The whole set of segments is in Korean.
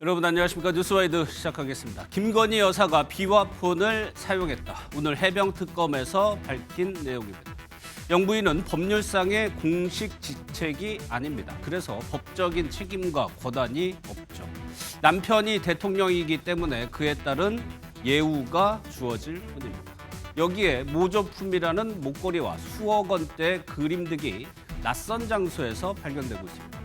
여러분 안녕하십니까. 뉴스와이드 시작하겠습니다. 김건희 여사가 비화폰을 사용했다. 오늘 해병특검에서 밝힌 내용입니다. 영부인은 법률상의 공식 지책이 아닙니다. 그래서 법적인 책임과 권한이 없죠. 남편이 대통령이기 때문에 그에 따른 예우가 주어질 뿐입니다. 여기에 모조품이라는 목걸이와 수억 원대의 그림 등이 낯선 장소에서 발견되고 있습니다.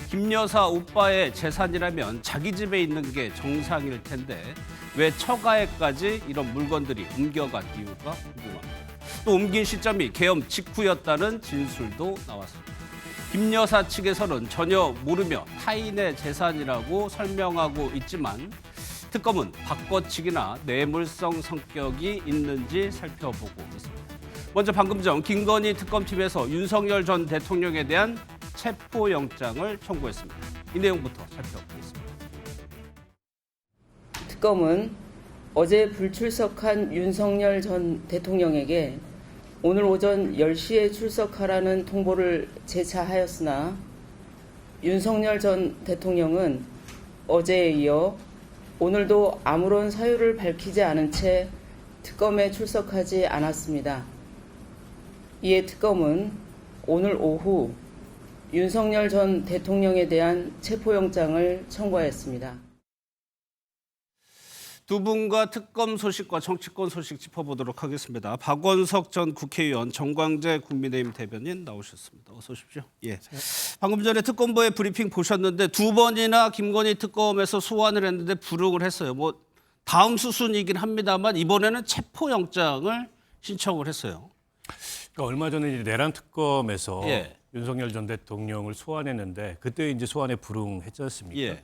김 여사 오빠의 재산이라면 자기 집에 있는 게 정상일 텐데 왜 처가에까지 이런 물건들이 옮겨간 이유가 궁금합니다. 또 옮긴 시점이 계엄 직후였다는 진술도 나왔습니다. 김 여사 측에서는 전혀 모르며 타인의 재산이라고 설명하고 있지만 특검은 바꿔치기나 뇌물성 성격이 있는지 살펴보고 있습니다. 먼저 방금 전 김건희 특검팀에서 윤석열 전 대통령에 대한 체포영장을 청구했습니다. 이 내용부터 살펴보겠습니다. 특검은 어제 불출석한 윤석열 전 대통령에게 오늘 오전 10시에 출석하라는 통보를 재차하였으나 윤석열 전 대통령은 어제에 이어 오늘도 아무런 사유를 밝히지 않은 채 특검에 출석하지 않았습니다. 이에 특검은 오늘 오후 윤석열 전 대통령에 대한 체포영장을 청구하였습니다. 두 분과 특검 소식과 정치권 소식 짚어보도록 하겠습니다. 박원석 전 국회의원, 정광재 국민의힘 대변인 나오셨습니다. 어서 오십시오. 예. 방금 전에 특검부의 브리핑 보셨는데 두 번이나 김건희 특검에서 소환을 했는데 불응을 했어요. 뭐 다음 수순이긴 합니다만 이번에는 체포영장을 신청을 했어요. 그러니까 얼마 전에 이제 내란 특검에서 예. 윤석열 전 대통령을 소환했는데 그때 이제 소환에 불응했지 않습니까? 예.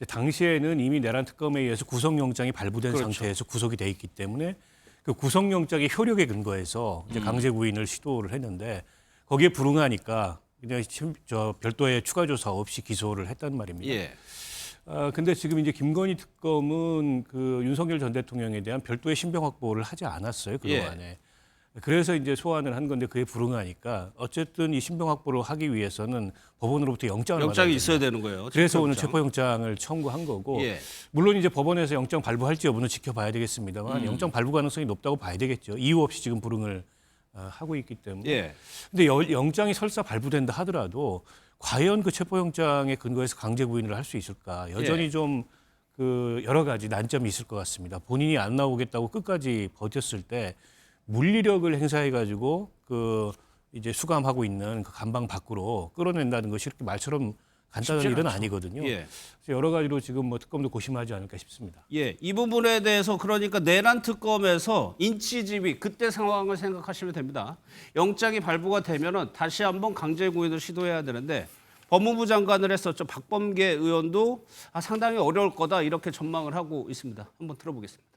당시에는 이미 내란 특검에 의해서 구속영장이 발부된 그렇죠. 상태에서 구속이 돼 있기 때문에 그 구속영장의 효력에 근거해서 이제 강제 구인을 시도를 했는데 거기에 불응하니까 그냥 저 별도의 추가 조사 없이 기소를 했단 말입니다. 예. 근데 지금 이제 김건희 특검은 그 윤석열 전 대통령에 대한 별도의 신병 확보를 하지 않았어요, 그동안에. 예. 그래서 이제 소환을 한 건데 그에 불응하니까 어쨌든 이 신병 확보를 하기 위해서는 법원으로부터 영장을 영장이 받아야 있어야 됩니다. 되는 거예요. 그래서 오늘 체포영장. 체포영장을 청구한 거고 예. 물론 이제 법원에서 영장 발부할지 여부는 지켜봐야 되겠습니다만 영장 발부 가능성이 높다고 봐야 되겠죠. 이유 없이 지금 불응을 하고 있기 때문에. 예. 근데 영장이 설사 발부된다 하더라도 과연 그 체포영장에 근거해서 강제 구인을 할 수 있을까? 여전히 예. 좀 그 여러 가지 난점이 있을 것 같습니다. 본인이 안 나오겠다고 끝까지 버텼을 때 물리력을 행사해 가지고 그 이제 수감하고 있는 그 감방 밖으로 끌어낸다는 것이 이렇게 말처럼 간단한 일은 않죠. 아니거든요. 예. 그래서 여러 가지로 지금 뭐 특검도 고심하지 않을까 싶습니다. 예, 이 부분에 대해서 그러니까 내란 특검에서 인치지휘 그때 상황을 생각하시면 됩니다. 영장이 발부가 되면은 다시 한번 강제 구인을 시도해야 되는데 법무부 장관을 했었죠. 박범계 의원도 상당히 어려울 거다 이렇게 전망을 하고 있습니다. 한번 들어보겠습니다.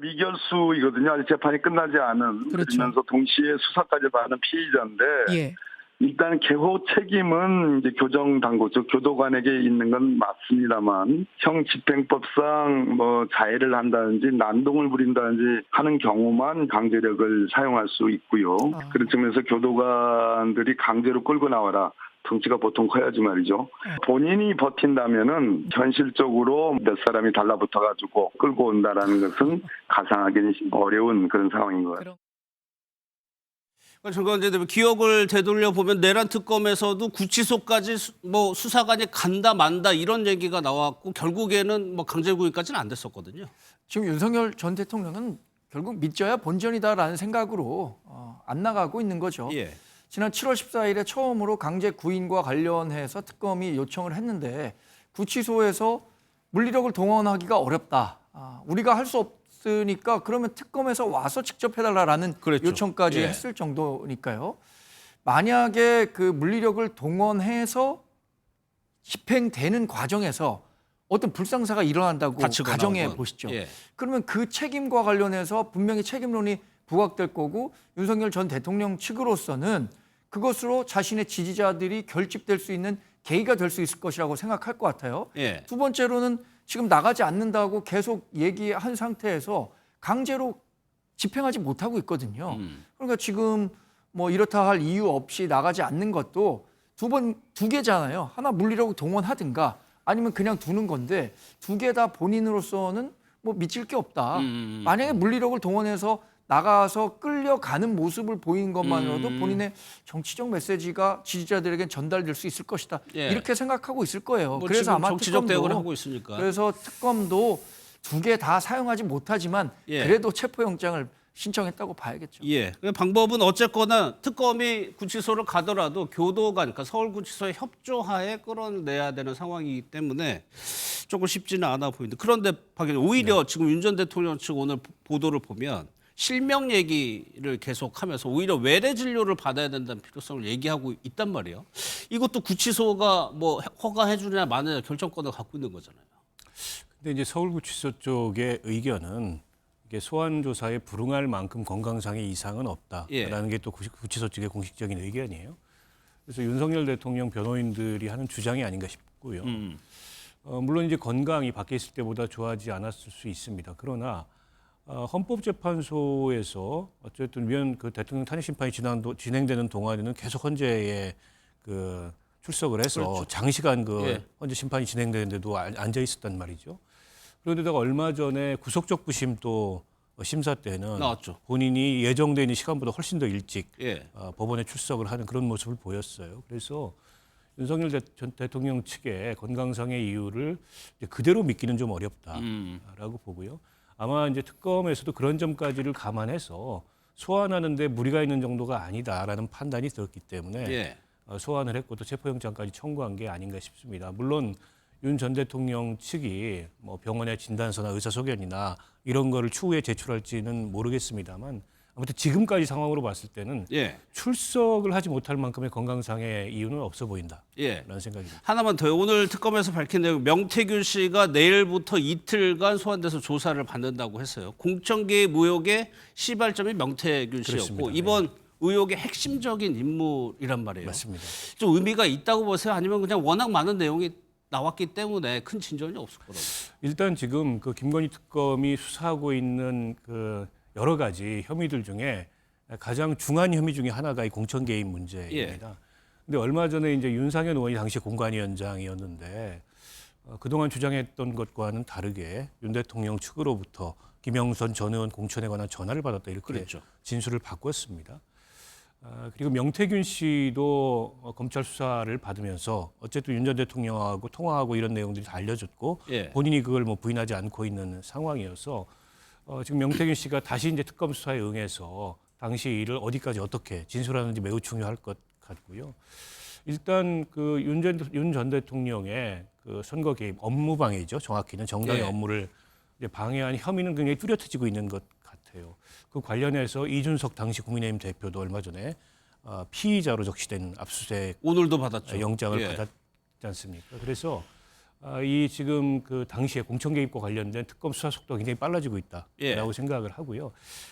미결수이거든요. 아직 재판이 끝나지 않은. 그렇죠. 그러면서 동시에 수사까지 받는 피의자인데 예. 일단 개호 책임은 이제 교정 당국, 즉 교도관에게 있는 건 맞습니다만 형 집행법상 뭐 자해를 한다든지 난동을 부린다든지 하는 경우만 강제력을 사용할 수 있고요. 그런 측면에서 교도관들이 강제로 끌고 나와라. 덩치가 보통 커야지 말이죠. 본인이 버틴다면은 현실적으로 몇 사람이 달라붙어가지고 끌고 온다라는 것은 가상하기는 어려운 그런 상황인 것 같아요. 정관재 대표 기억을 되돌려 보면 내란 특검에서도 구치소까지 뭐 수사관이 간다 만다 이런 얘기가 나왔고 결국에는 뭐 강제 구인까지는 안 됐었거든요. 지금 윤석열 전 대통령은 결국 믿져야 본전이다라는 생각으로 안 나가고 있는 거죠. 예. 지난 7월 14일에 처음으로 강제 구인과 관련해서 특검이 요청을 했는데 구치소에서 물리력을 동원하기가 어렵다. 우리가 할 수 없으니까 그러면 특검에서 와서 직접 해달라라는 그랬죠. 요청까지 예. 했을 정도니까요. 만약에 그 물리력을 동원해서 집행되는 과정에서 어떤 불상사가 일어난다고 다치거나 가정해 혹은. 보시죠. 예. 그러면 그 책임과 관련해서 분명히 책임론이 부각될 거고 윤석열 전 대통령 측으로서는 그것으로 자신의 지지자들이 결집될 수 있는 계기가 될 수 있을 것이라고 생각할 것 같아요. 예. 두 번째로는 지금 나가지 않는다고 계속 얘기한 상태에서 강제로 집행하지 못하고 있거든요. 그러니까 지금 뭐 이렇다 할 이유 없이 나가지 않는 것도 두 개잖아요. 하나 물리력을 동원하든가 아니면 그냥 두는 건데 두 개 다 본인으로서는 뭐 미칠 게 없다. 만약에 물리력을 동원해서 나가서 끌려가는 모습을 보인 것만으로도 본인의 정치적 메시지가 지지자들에게 전달될 수 있을 것이다. 예. 이렇게 생각하고 있을 거예요. 뭐 그래서 지금 아마 정치적 대응을 특검도 하고 있으니까. 그래서 특검도 두 개 다 사용하지 못하지만 예. 그래도 체포영장을 신청했다고 봐야겠죠. 예. 그 방법은 어쨌거나 특검이 구치소를 가더라도 교도관, 그러니까 서울구치소의 협조하에 끌어내야 되는 상황이기 때문에 조금 쉽지는 않아 보이는데 그런데 박 의원님 오히려 지금 윤 전 대통령 측 오늘 보도를 보면 실명 얘기를 계속하면서 오히려 외래 진료를 받아야 된다는 필요성을 얘기하고 있단 말이에요. 이것도 구치소가 뭐 허가해 주느냐 마느냐 결정권을 갖고 있는 거잖아요. 근데 이제 서울구치소 쪽의 의견은 이게 소환 조사에 불응할 만큼 건강상의 이상은 없다라는 예. 게 또 구치소 측의 공식적인 의견이에요. 그래서 윤석열 대통령 변호인들이 하는 주장이 아닌가 싶고요. 물론 이제 건강이 밖에 있을 때보다 좋아지지 않았을 수 있습니다. 그러나 헌법재판소에서 어쨌든 그 대통령 탄핵 심판이 진행되는 동안에는 계속 헌재에 그 출석을 해서 그렇죠. 장시간 그 예. 헌재 심판이 진행되는데도 앉아 있었단 말이죠. 그런데다가 얼마 전에 구속적 부심 또 심사 때는 나왔죠. 본인이 예정돼 있는 시간보다 훨씬 더 일찍 예. 법원에 출석을 하는 그런 모습을 보였어요. 그래서 윤석열 전 대통령 측의 건강상의 이유를 이제 그대로 믿기는 좀 어렵다라고 보고요. 아마 이제 특검에서도 그런 점까지를 감안해서 소환하는데 무리가 있는 정도가 아니다라는 판단이 들었기 때문에 예. 소환을 했고 또 체포영장까지 청구한 게 아닌가 싶습니다. 물론 윤 전 대통령 측이 뭐 병원의 진단서나 의사소견이나 이런 거를 추후에 제출할지는 모르겠습니다만 아무튼 지금까지 상황으로 봤을 때는 예. 출석을 하지 못할 만큼의 건강상의 이유는 없어 보인다라는 예. 생각입니다. 하나만 더요. 오늘 특검에서 밝힌 내용 명태균 씨가 내일부터 이틀간 소환돼서 조사를 받는다고 했어요. 공천개입 의혹의 시발점이 명태균 씨였고 그렇습니다. 이번 의혹의 핵심적인 인물이란 말이에요. 맞습니다. 좀 의미가 있다고 보세요? 아니면 그냥 워낙 많은 내용이 나왔기 때문에 큰 진전이 없을 거라고? 일단 지금 그 김건희 특검이 수사하고 있는 그 여러 가지 혐의들 중에 가장 중한 혐의 중에 하나가 이 공천 개입 문제입니다. 근데 얼마 전에 이제 윤상현 의원이 당시 공관위원장이었는데 그동안 주장했던 것과는 다르게 윤 대통령 측으로부터 김영선 전 의원 공천에 관한 전화를 받았다 이렇게 그랬죠. 진술을 바꿨습니다. 그리고 명태균 씨도 검찰 수사를 받으면서 어쨌든 윤 전 대통령하고 통화하고 이런 내용들이 다 알려졌고 예. 본인이 그걸 뭐 부인하지 않고 있는 상황이어서 지금 명태균 씨가 다시 이제 특검 수사에 응해서 당시 일을 어디까지 어떻게 진술하는지 매우 중요할 것 같고요. 일단 그 윤 전 대통령의 그 선거 개입 업무 방해죠. 정확히는 정당의 예. 업무를 이제 방해한 혐의는 굉장히 뚜렷해지고 있는 것 같아요. 그 관련해서 이준석 당시 국민의힘 대표도 얼마 전에 피의자로 적시된 압수수색 오늘도 받았죠. 영장을 예. 받았지 않습니까? 그래서 이 지금 그 당시에 공천 개입과 관련된 특검 수사 속도가 굉장히 빨라지고 있다라고 예. 생각을 하고요.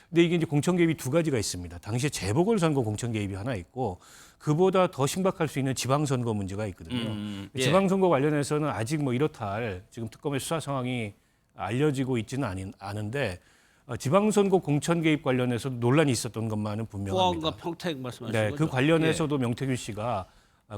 근데 이게 이제 공천 개입이 두 가지가 있습니다. 당시에 재보궐선거 공천 개입이 하나 있고 그보다 더 심각할 수 있는 지방선거 문제가 있거든요. 예. 지방선거 관련해서는 아직 뭐 이렇다 할 지금 특검의 수사 상황이 알려지고 있지는 않은데 지방선거 공천 개입 관련해서 논란이 있었던 것만은 분명합니다. 포항과 평택 말씀하신 네, 거죠? 그 관련해서도 명태균 씨가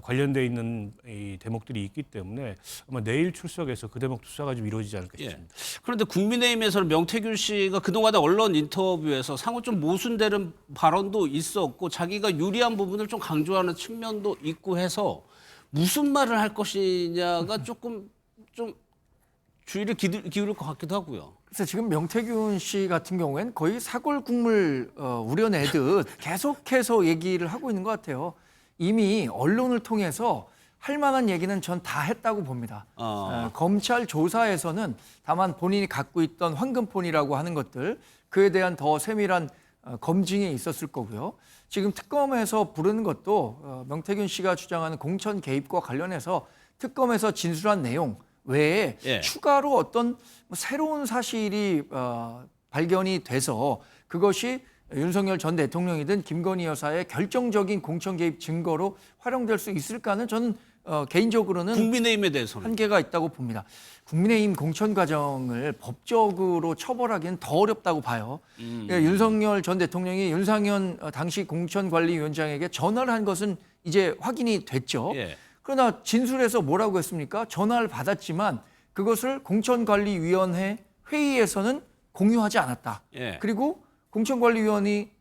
관련돼 있는 이 대목들이 있기 때문에 아마 내일 출석해서 그 대목도 수사가 좀 이루어지지 않을까 예. 싶습니다. 그런데 국민의힘에서는 명태균 씨가 그동안의 언론 인터뷰에서 상호 좀 모순되는 발언도 있었고 자기가 유리한 부분을 좀 강조하는 측면도 있고 해서 무슨 말을 할 것이냐가 조금 좀 주의를 기울일 것 같기도 하고요. 그래서 지금 명태균 씨 같은 경우에는 거의 사골 국물 우려내듯 계속해서 얘기를 하고 있는 것 같아요. 이미 언론을 통해서 할 만한 얘기는 전 다 했다고 봅니다. 검찰 조사에서는 다만 본인이 갖고 있던 황금폰이라고 하는 것들 그에 대한 더 세밀한 검증이 있었을 거고요. 지금 특검에서 부르는 것도 명태균 씨가 주장하는 공천 개입과 관련해서 특검에서 진술한 내용 외에 예. 추가로 어떤 새로운 사실이 발견이 돼서 그것이 윤석열 전 대통령이든 김건희 여사의 결정적인 공천 개입 증거로 활용될 수 있을까는 저는 개인적으로는 국민의힘에 대해서는 한계가 있다고 봅니다. 국민의힘 공천 과정을 법적으로 처벌하기는 더 어렵다고 봐요. 윤석열 전 대통령이 윤상현 당시 공천관리위원장에게 전화를 한 것은 이제 확인이 됐죠. 예. 그러나 진술에서 뭐라고 했습니까? 전화를 받았지만 그것을 공천관리위원회 회의에서는 공유하지 않았다. 예. 그리고 공천관리위원이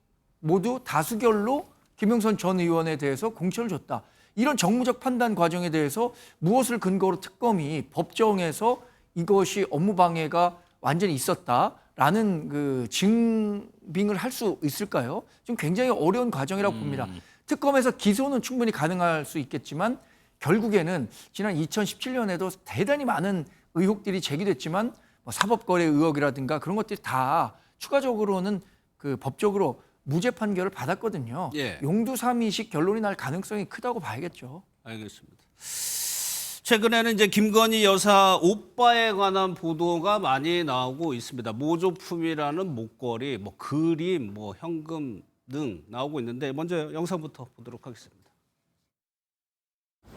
모두 다수결로 김영선 전 의원에 대해서 공천을 줬다. 이런 정무적 판단 과정에 대해서 무엇을 근거로 특검이 법정에서 이것이 업무방해가 완전히 있었다라는 그 증빙을 할 수 있을까요? 좀 굉장히 어려운 과정이라고 봅니다. 특검에서 기소는 충분히 가능할 수 있겠지만 결국에는 지난 2017년에도 대단히 많은 의혹들이 제기됐지만 뭐 사법거래 의혹이라든가 그런 것들이 다 추가적으로는 그 법적으로 무죄 판결을 받았거든요. 예. 용두사미식 결론이 날 가능성이 크다고 봐야겠죠. 알겠습니다. 최근에는 이제 김건희 여사 오빠에 관한 보도가 많이 나오고 있습니다. 모조품이라는 목걸이, 뭐 그림, 뭐 현금 등 나오고 있는데 먼저 영상부터 보도록 하겠습니다.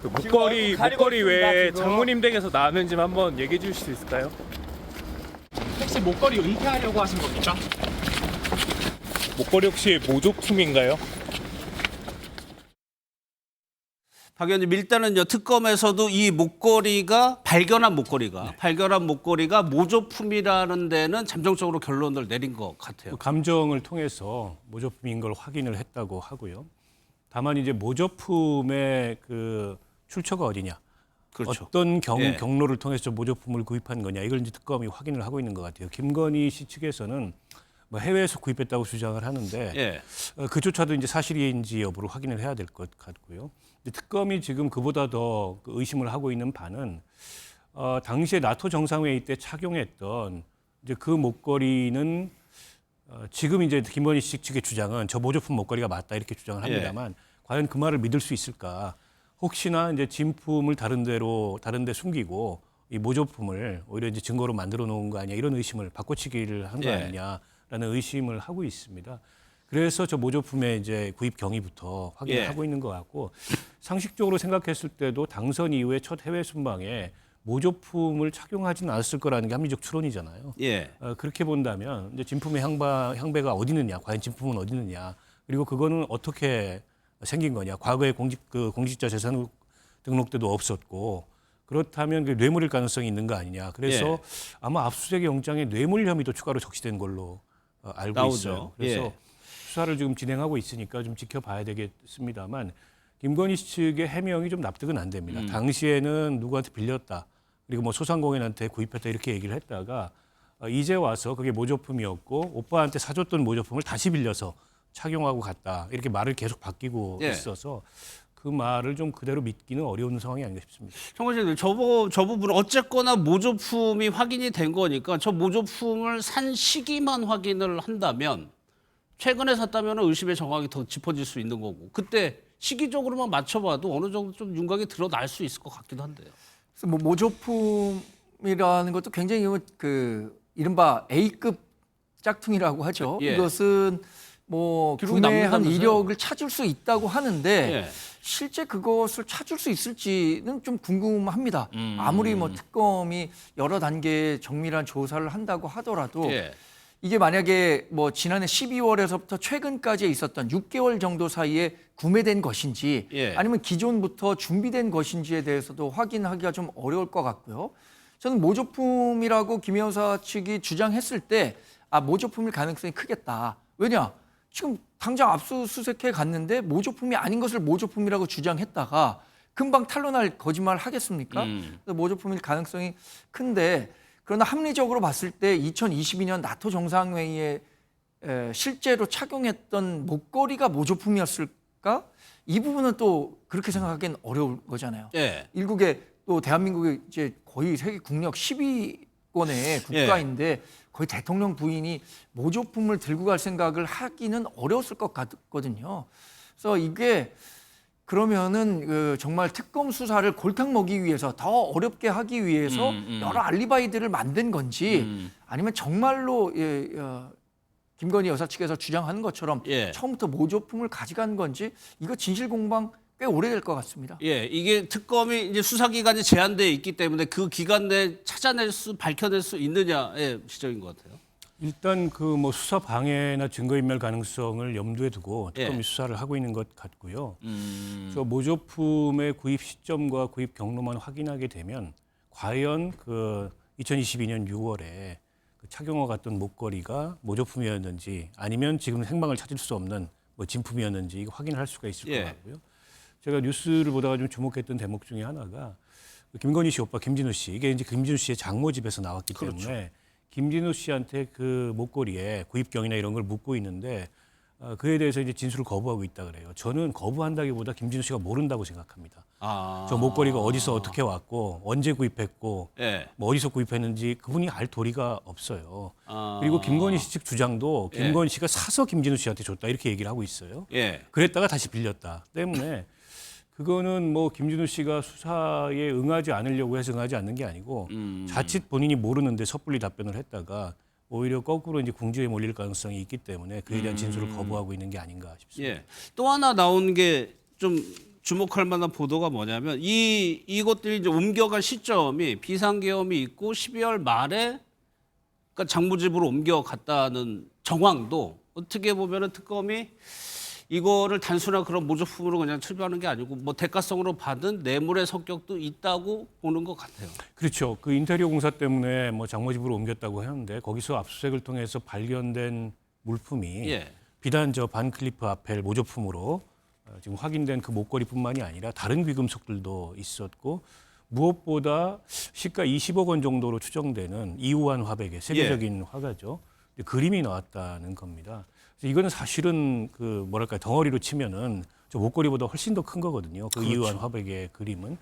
그 목걸이 왜 장모님 댁에서 나왔는지 한번 얘기해 주실 수 있을까요? 혹시 목걸이 은폐하려고 하신 겁니까? 목걸이 혹시 모조품인가요? 박 의원님, 일단은요, 특검에서도 이 발견한 목걸이가 모조품이라는 데는 잠정적으로 결론을 내린 것 같아요. 감정을 통해서 모조품인 걸 확인을 했다고 하고요. 다만 이제 모조품의 그 출처가 어디냐, 그렇죠. 어떤 예. 경로를 통해서 모조품을 구입한 거냐, 이걸 이제 특검이 확인을 하고 있는 것 같아요. 김건희 씨 측에서는 뭐 해외에서 구입했다고 주장을 하는데 예. 그조차도 이제 사실인지 여부를 확인을 해야 될 것 같고요. 근데 특검이 지금 그보다 더 의심을 하고 있는 바는 당시에 나토 정상회의 때 착용했던 이제 그 목걸이는 지금 이제 김건희 씨 측의 주장은 저 모조품 목걸이가 맞다 이렇게 주장을 합니다만 과연 그 말을 믿을 수 있을까? 혹시나 이제 진품을 다른 데 숨기고 이 모조품을 오히려 이제 증거로 만들어 놓은 거 아니야, 이런 의심을 바꿔치기를 한 거 아니냐라는 의심을 하고 있습니다. 그래서 저 모조품의 이제 구입 경위부터 확인을 하고 있는 것 같고, 상식적으로 생각했을 때도 당선 이후에 첫 해외 순방에 모조품을 착용하지는 않았을 거라는 게 합리적 추론이잖아요. 예. 그렇게 본다면 이제 진품의 향배가 어디 있느냐, 과연 진품은 어디 있느냐, 그리고 그거는 어떻게 생긴 거냐, 과거에 공직자 재산 등록 때도 없었고, 그렇다면 그 뇌물일 가능성이 있는 거 아니냐. 그래서 아마 압수수색 영장에 뇌물 혐의도 추가로 적시된 걸로 알고 나오죠. 있어요. 그래서 수사를 지금 진행하고 있으니까 좀 지켜봐야 되겠습니다만, 김건희 씨 측의 해명이 좀 납득은 안 됩니다. 당시에는 누구한테 빌렸다, 그리고 뭐 소상공인한테 구입했다 이렇게 얘기를 했다가 이제 와서 그게 모조품이었고 오빠한테 사줬던 모조품을 다시 빌려서 착용하고 갔다, 이렇게 말을 계속 바뀌고 있어서 그 말을 좀 그대로 믿기는 어려운 상황이 아닌가 싶습니다. 청과장님, 저 부분은 어쨌거나 모조품이 확인이 된 거니까 저 모조품을 산 시기만 확인을 한다면, 최근에 샀다면 의심의 정황이 더 짚어질 수 있는 거고, 그때 시기적으로만 맞춰봐도 어느 정도 좀 윤곽이 드러날 수 있을 것 같기도 한데요. 그래서 뭐 모조품이라는 것도 굉장히 그 이른바 A급 짝퉁이라고 하죠. 예. 이것은 뭐 기록이 구매한 남는다면서요? 이력을 찾을 수 있다고 하는데 예. 실제 그것을 찾을 수 있을지는 좀 궁금합니다. 아무리 뭐 특검이 여러 단계의 정밀한 조사를 한다고 하더라도 이게 만약에 뭐 지난해 12월에서부터 최근까지 있었던 6개월 정도 사이에 구매된 것인지 아니면 기존부터 준비된 것인지에 대해서도 확인하기가 좀 어려울 것 같고요. 저는 모조품이라고 김 여사 측이 주장했을 때 모조품일 가능성이 크겠다. 왜냐? 지금 당장 압수수색해 갔는데 모조품이 아닌 것을 모조품이라고 주장했다가 금방 탄로날 거짓말 하겠습니까? 그래서 모조품일 가능성이 큰데, 그러나 합리적으로 봤을 때 2022년 나토 정상회의에 실제로 착용했던 목걸이가 모조품이었을까? 이 부분은 또 그렇게 생각하기엔 어려울 거잖아요. 일국의 또 대한민국이 이제 거의 세계 국력 10위권의 국가인데 거의 대통령 부인이 모조품을 들고 갈 생각을 하기는 어려웠을 것 같거든요. 그래서 이게 그러면은 정말 특검 수사를 골탕 먹이기 위해서, 더 어렵게 하기 위해서 여러 알리바이들을 만든 건지, 아니면 정말로 김건희 여사 측에서 주장하는 것처럼 처음부터 모조품을 가져간 건지, 이거 진실 공방 꽤 오래될 것 같습니다. 이게 특검이 이제 수사 기간이 제한돼 있기 때문에 그 기간 내에 밝혀낼 수 있느냐의 지적인 것 같아요. 일단 그 뭐 수사 방해나 증거인멸 가능성을 염두에 두고 특검이 예. 수사를 하고 있는 것 같고요. 저 모조품의 구입 시점과 구입 경로만 확인하게 되면 과연 그 2022년 6월에 그 착용화 같던 목걸이가 모조품이었는지 아니면 지금 생방을 찾을 수 없는 뭐 진품이었는지 이거 확인할 수가 있을 예. 것 같고요. 제가 뉴스를 보다가 좀 주목했던 대목 중에 하나가 김건희 씨 오빠 김진우 씨 이게 이제 김진우 씨의 장모 집에서 나왔기 때문에 김진우 씨한테 그 목걸이에 구입경이나 이런 걸 묻고 있는데 그에 대해서 이제 진술을 거부하고 있다 그래요. 저는 거부한다기보다 김진우 씨가 모른다고 생각합니다. 아. 저 목걸이가 어디서 어떻게 왔고 언제 구입했고 예. 뭐 어디서 구입했는지 그분이 알 도리가 없어요. 아. 그리고 김건희 씨 측 주장도 예. 김건희 씨가 사서 김진우 씨한테 줬다 이렇게 얘기를 하고 있어요. 예. 그랬다가 다시 빌렸다 때문에 그거는 뭐 김진우 씨가 수사에 응하지 않으려고 해서 응하지 않는 게 아니고 자칫 본인이 모르는데 섣불리 답변을 했다가 오히려 거꾸로 이제 궁지에 몰릴 가능성이 있기 때문에 그에 대한 진술을 거부하고 있는 게 아닌가 싶습니다. 예. 또 하나 나온 게 좀 주목할 만한 보도가 뭐냐면 이것들이 이제 옮겨간 시점이 비상계엄이 있고 12월 말에 그러니까 장모집으로 옮겨갔다는 정황도 어떻게 보면은 특검이 이거를 단순한 그런 모조품으로 그냥 출발하는 게 아니고 뭐 대가성으로 받은 뇌물의 성격도 있다고 보는 것 같아요. 그렇죠. 그 인테리어 공사 때문에 뭐 장모집으로 옮겼다고 하는데 거기서 압수수색을 통해서 발견된 물품이 예. 비단 저 반클리프 아펠 모조품으로 지금 확인된 그 목걸이뿐만이 아니라 다른 귀금속들도 있었고 무엇보다 시가 20억 원 정도로 추정되는 이우환 화백의 세계적인 화가죠. 그림이 나왔다는 겁니다. 그래서 이거는 사실은 그 뭐랄까 덩어리로 치면은 저 목걸이보다 훨씬 더 큰 거거든요. 그 이우환 화백의 그림은.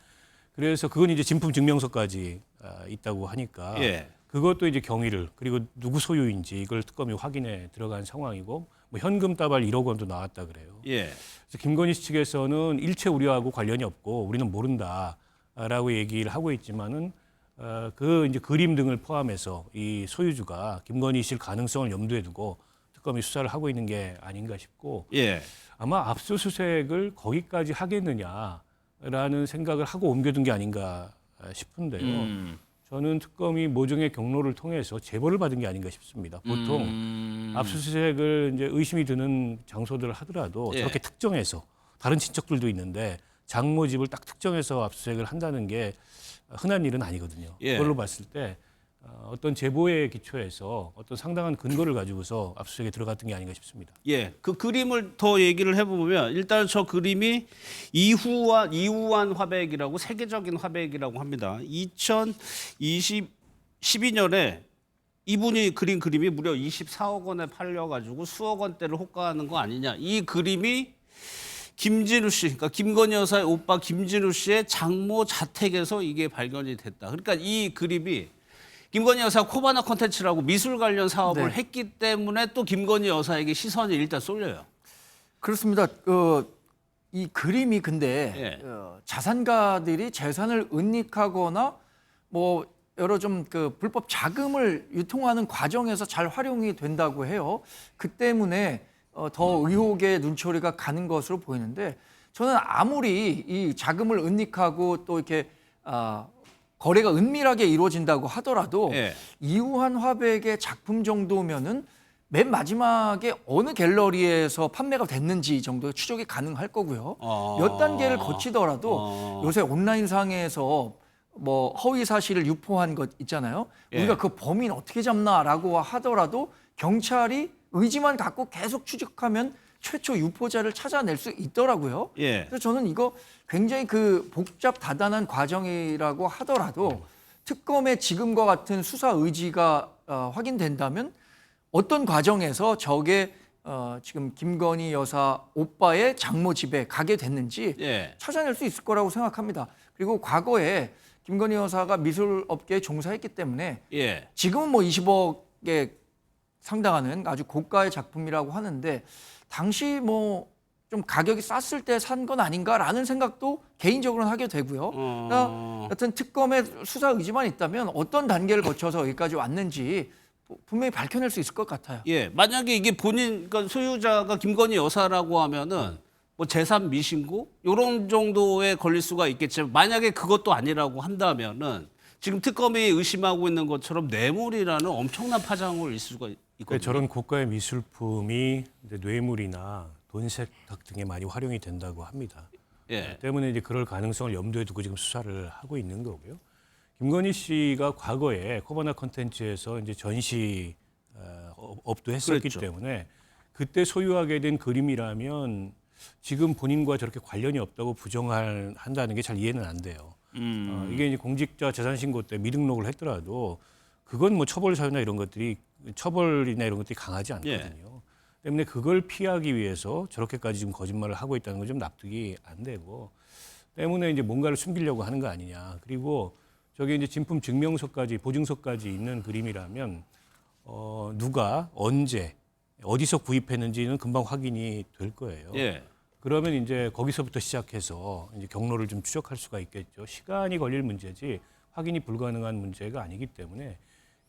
그래서 그건 이제 진품 증명서까지 있다고 하니까 예. 그것도 이제 경위를 그리고 누구 소유인지 이걸 특검이 확인해 들어간 상황이고 뭐 현금 따발 1억 원도 나왔다 그래요. 예. 그래서 김건희 씨 측에서는 일체 우리하고 관련이 없고 우리는 모른다라고 얘기를 하고 있지만은 그 이제 그림 등을 포함해서 이 소유주가 김건희 씨일 가능성을 염두에 두고 특검이 수사를 하고 있는 게 아닌가 싶고 예. 아마 압수수색을 거기까지 하겠느냐라는 생각을 하고 옮겨둔 게 아닌가 싶은데요. 저는 특검이 모종의 경로를 통해서 제보를 받은 게 아닌가 싶습니다. 보통 압수수색을 이제 의심이 드는 장소들을 하더라도 예. 저렇게 특정해서 다른 친척들도 있는데 장모 집을 딱 특정해서 압수수색을 한다는 게 흔한 일은 아니거든요. 예. 그걸로 봤을 때 어떤 제보에 기초해서 어떤 상당한 근거를 가지고서 압수수색에 들어갔던 게 아닌가 싶습니다. 예, 그 그림을 더 얘기를 해보면 일단 저 그림이 이우환 화백이라고 세계적인 화백이라고 합니다. 2012년에 이분이 그린 그림이 무려 24억 원에 팔려가지고 수억 원대를 호가하는 거 아니냐. 이 그림이 김진우 씨, 그러니까 김건희 여사의 오빠 김진우 씨의 장모 자택에서 이게 발견이 됐다. 그러니까 이 그림이 김건희 여사 코바나 콘텐츠라고 미술 관련 사업을 네. 했기 때문에 또 김건희 여사에게 시선이 일단 쏠려요. 그렇습니다. 이 그림이 근데 예. 자산가들이 재산을 은닉하거나 뭐 여러 좀 그 불법 자금을 유통하는 과정에서 잘 활용이 된다고 해요. 그 때문에 더 의혹의 눈초리가 가는 것으로 보이는데 저는 아무리 이 자금을 은닉하고 또 이렇게 거래가 은밀하게 이루어진다고 하더라도 예. 이우환 화백의 작품 정도면은 맨 마지막에 어느 갤러리에서 판매가 됐는지 정도의 추적이 가능할 거고요. 몇 단계를 거치더라도 요새 온라인상에서 뭐 허위 사실을 유포한 것 있잖아요. 예. 우리가 그 범인 어떻게 잡나라고 하더라도 경찰이 의지만 갖고 계속 추적하면 최초 유포자를 찾아낼 수 있더라고요. 예. 그래서 저는 이거 굉장히 그 복잡 다단한 과정이라고 하더라도 특검의 지금과 같은 수사 의지가 확인된다면 어떤 과정에서 저게 지금 김건희 여사 오빠의 장모 집에 가게 됐는지 예. 찾아낼 수 있을 거라고 생각합니다. 그리고 과거에 김건희 여사가 미술업계에 종사했기 때문에 예. 지금은 뭐 20억에 상당하는 아주 고가의 작품이라고 하는데 당시 뭐 좀 가격이 쌌을 때 산 건 아닌가라는 생각도 개인적으로는 하게 되고요. 그러니까 여튼 특검의 수사 의지만 있다면 어떤 단계를 거쳐서 여기까지 왔는지 분명히 밝혀낼 수 있을 것 같아요. 예. 만약에 이게 그러니까 소유자가 김건희 여사라고 하면은 뭐 재산 미신고 이런 정도에 걸릴 수가 있겠지만 만약에 그것도 아니라고 한다면은 지금 특검이 의심하고 있는 것처럼 뇌물이라는 엄청난 파장을 있거든요. 저런 고가의 미술품이 이제 뇌물이나 돈 세탁 등에 많이 활용이 된다고 합니다. 예. 때문에 이제 그럴 가능성을 염두에 두고 지금 수사를 하고 있는 거고요. 김건희 씨가 과거에 코바나 콘텐츠에서 이제 전시 업도 했었기 그랬죠. 때문에 그때 소유하게 된 그림이라면 지금 본인과 저렇게 관련이 없다고 부정한다는 게 잘 이해는 안 돼요. 이게 이제 공직자 재산 신고 때 미등록을 했더라도 그건 뭐 처벌 사유나 이런 것들이 처벌이나 이런 것들이 강하지 않거든요. 때문에 그걸 피하기 위해서 저렇게까지 지금 거짓말을 하고 있다는 건 좀 납득이 안 되고 때문에 이제 뭔가를 숨기려고 하는 거 아니냐. 그리고 저게 이제 진품 증명서까지 보증서까지 있는 그림이라면 누가 언제 어디서 구입했는지는 금방 확인이 될 거예요. 예. 그러면 이제 거기서부터 시작해서 이제 경로를 좀 추적할 수가 있겠죠. 시간이 걸릴 문제지 확인이 불가능한 문제가 아니기 때문에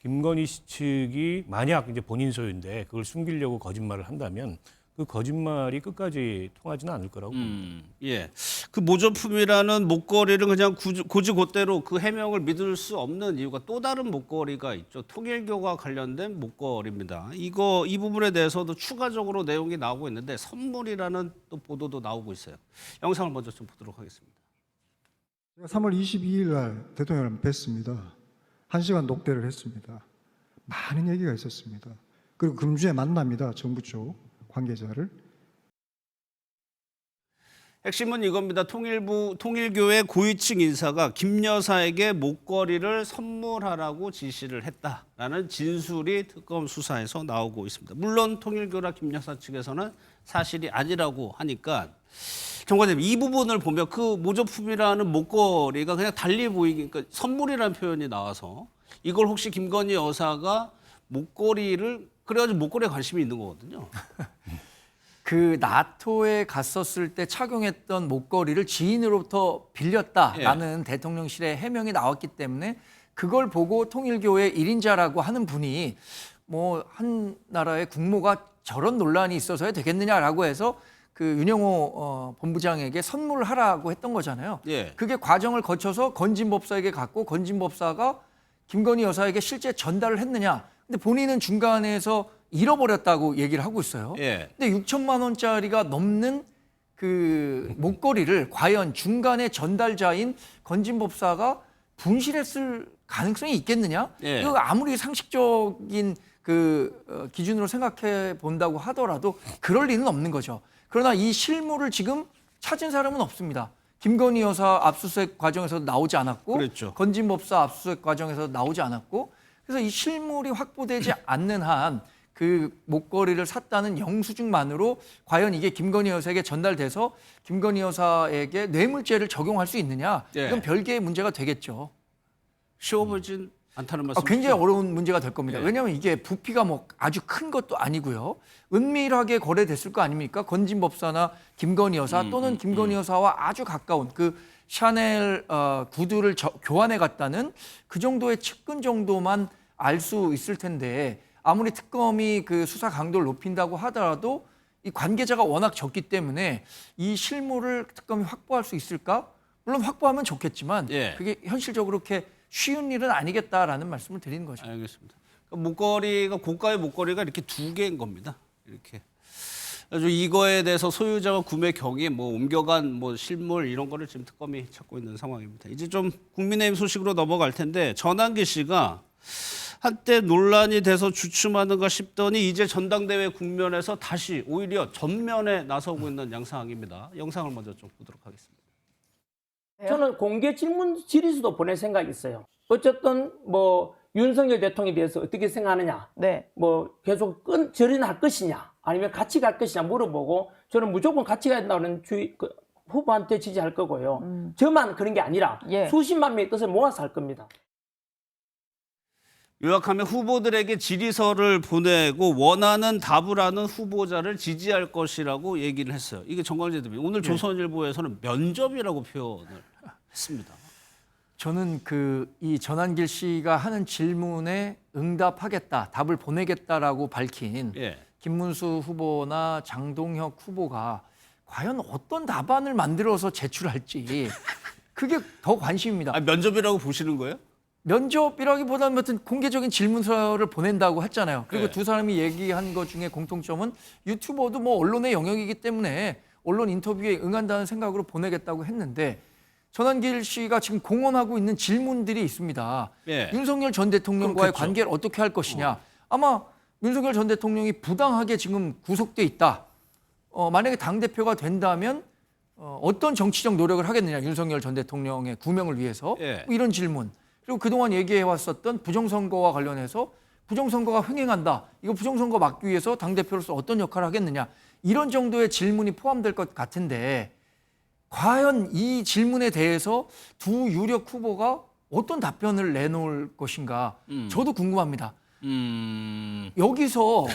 김건희 씨 측이 만약 이제 본인 소유인데 그걸 숨기려고 거짓말을 한다면 그 거짓말이 끝까지 통하지는 않을 거라고 봅니다. 예. 그 모조품이라는 목걸이를 그냥 고지고대로 그 해명을 믿을 수 없는 이유가 또 다른 목걸이가 있죠. 통일교와 관련된 목걸이입니다. 이 부분에 대해서도 추가적으로 내용이 나오고 있는데 선물이라는 또 보도도 나오고 있어요. 영상을 먼저 좀 보도록 하겠습니다. 제가 3월 22일 날 대통령을 뵀습니다. 1시간 녹대를 했습니다. 많은 얘기가 있었습니다. 그리고 금주에 만납니다. 정부 쪽 관계자를. 핵심은 이겁니다. 통일교의 고위층 인사가 김 여사에게 목걸이를 선물하라고 지시를 했다라는 진술이 특검 수사에서 나오고 있습니다. 물론 통일교나 김 여사 측에서는 사실이 아니라고 하니까 정관님 이 부분을 보면 그 모조품이라는 목걸이가 그냥 달리 보이니까 선물이라는 표현이 나와서 이걸 혹시 김건희 여사가 목걸이를 그래가지고 목걸이에 관심이 있는 거거든요. 그 나토에 갔었을 때 착용했던 목걸이를 지인으로부터 빌렸다라는 대통령실의 해명이 나왔기 때문에 그걸 보고 통일교의 1인자라고 하는 분이 뭐 한 나라의 국모가 저런 논란이 있어서야 되겠느냐라고 해서 그 윤영호 본부장에게 선물을 하라고 했던 거잖아요. 예. 그게 과정을 거쳐서 건진법사에게 갔고 건진법사가 김건희 여사에게 실제 전달을 했느냐. 근데 본인은 중간에서 잃어버렸다고 얘기를 하고 있어요. 예. 근데 6천만 원짜리가 넘는 그 목걸이를 과연 중간에 전달자인 건진법사가 분실했을 가능성이 있겠느냐? 예. 이거 아무리 상식적인 그 기준으로 생각해 본다고 하더라도 그럴 리는 없는 거죠. 그러나 이 실물을 지금 찾은 사람은 없습니다. 김건희 여사 압수수색 과정에서도 나오지 않았고 그랬죠. 건진법사 압수수색 과정에서 나오지 않았고 그래서 이 실물이 확보되지 않는 한 그 목걸이를 샀다는 영수증만으로 과연 이게 김건희 여사에게 전달돼서 김건희 여사에게 뇌물죄를 적용할 수 있느냐 예. 이건 별개의 문제가 되겠죠. 쉬워 보이진 않다는 말씀이시죠? 굉장히 어려운 문제가 될 겁니다. 예. 왜냐하면 이게 부피가 뭐 아주 큰 것도 아니고요. 은밀하게 거래됐을 거 아닙니까? 건진법사나 김건희 여사 또는 김건희 여사와 아주 가까운 그 샤넬 구두를 교환해 갔다는 그 정도의 측근 정도만 알 수 있을 텐데 아무리 특검이 그 수사 강도를 높인다고 하더라도 이 관계자가 워낙 적기 때문에 이 실물을 특검이 확보할 수 있을까? 물론 확보하면 좋겠지만 예. 그게 현실적으로 그렇게 쉬운 일은 아니겠다라는 말씀을 드리는 거죠. 알겠습니다. 목걸이가 고가의 목걸이가 이렇게 두 개인 겁니다. 이렇게. 아주 이거에 대해서 소유자와 구매 경위, 뭐 옮겨간 뭐 실물 이런 거를 지금 특검이 찾고 있는 상황입니다. 이제 좀 국민의힘 소식으로 넘어갈 텐데 전환기 씨가 한때 논란이 돼서 주춤하는가 싶더니 이제 전당대회 국면에서 다시 오히려 전면에 나서고 있는 양상입니다. 영상을 먼저 좀 보도록 하겠습니다. 저는 공개 질문 질의서도 보낼 생각이 있어요. 어쨌든 뭐 윤석열 대통령에 대해서 어떻게 생각하느냐, 네. 뭐 계속 절연할 것이냐, 아니면 같이 갈 것이냐 물어보고 저는 무조건 같이 가야 된다는 후보한테 지지할 거고요. 저만 그런 게 아니라 예. 수십만 명의 뜻을 모아서 할 겁니다. 요약하면 후보들에게 질의서를 보내고 원하는 답을 하는 후보자를 지지할 것이라고 얘기를 했어요. 이게 정광재 대표님 오늘 조선일보에서는 면접이라고 표현을 했습니다. 저는 이 전한길 씨가 하는 질문에 응답하겠다, 답을 보내겠다라고 밝힌 예. 김문수 후보나 장동혁 후보가 과연 어떤 답안을 만들어서 제출할지 그게 더 관심입니다. 면접이라고 보시는 거예요? 면접이라기보다는 어떤 공개적인 질문서를 보낸다고 했잖아요. 그리고 네. 두 사람이 얘기한 것 중에 공통점은 유튜버도 뭐 언론의 영역이기 때문에 언론 인터뷰에 응한다는 생각으로 보내겠다고 했는데 전환길 씨가 지금 공언하고 있는 질문들이 있습니다. 예. 윤석열 전 대통령과의 그렇겠죠. 관계를 어떻게 할 것이냐. 아마 윤석열 전 대통령이 부당하게 지금 구속돼 있다. 만약에 당대표가 된다면 어떤 정치적 노력을 하겠느냐. 윤석열 전 대통령의 구명을 위해서. 예. 뭐 이런 질문. 그리고 그동안 얘기해왔었던 부정선거와 관련해서 부정선거가 횡행한다. 이거 부정선거 막기 위해서 당대표로서 어떤 역할을 하겠느냐. 이런 정도의 질문이 포함될 것 같은데 과연 이 질문에 대해서 두 유력 후보가 어떤 답변을 내놓을 것인가 저도 궁금합니다. 여기서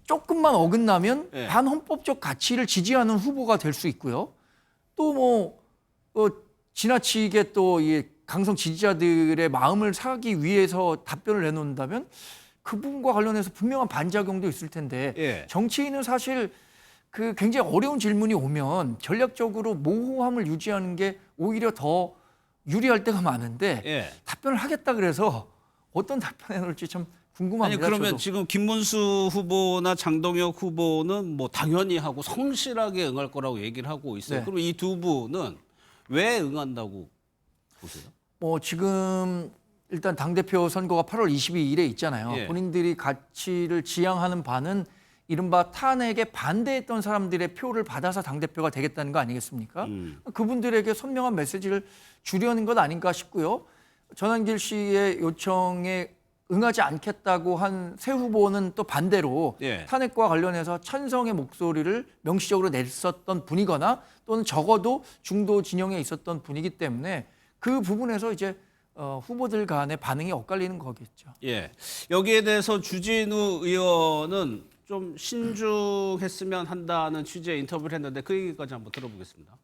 조금만 어긋나면 네. 반헌법적 가치를 지지하는 후보가 될 수 있고요. 또 지나치게 또 이 강성 지지자들의 마음을 사기 위해서 답변을 내놓는다면 그 부분과 관련해서 분명한 반작용도 있을 텐데 예. 정치인은 사실 그 굉장히 어려운 질문이 오면 전략적으로 모호함을 유지하는 게 오히려 더 유리할 때가 많은데 예. 답변을 하겠다 그래서 어떤 답변을 해놓을지 참 궁금합니다. 아니 그러면 저도. 지금 김문수 후보나 장동혁 후보는 뭐 당연히 하고 성실하게 응할 거라고 얘기를 하고 있어요. 네. 그럼 이 두 분은 왜 응한다고 보세요? 지금 일단 당대표 선거가 8월 22일에 있잖아요. 예. 본인들이 가치를 지향하는 바는 이른바 탄핵에 반대했던 사람들의 표를 받아서 당대표가 되겠다는 거 아니겠습니까? 그분들에게 선명한 메시지를 주려는 것 아닌가 싶고요. 전환길 씨의 요청에 응하지 않겠다고 한 새 후보는 또 반대로 예. 탄핵과 관련해서 찬성의 목소리를 명시적으로 냈었던 분이거나 또는 적어도 중도 진영에 있었던 분이기 때문에 그 부분에서 이제 후보들 간의 반응이 엇갈리는 거겠죠. 예. 여기에 대해서 주진우 의원은 좀 신중했으면 한다는 취지의 인터뷰를 했는데 그 얘기까지 한번 들어보겠습니다.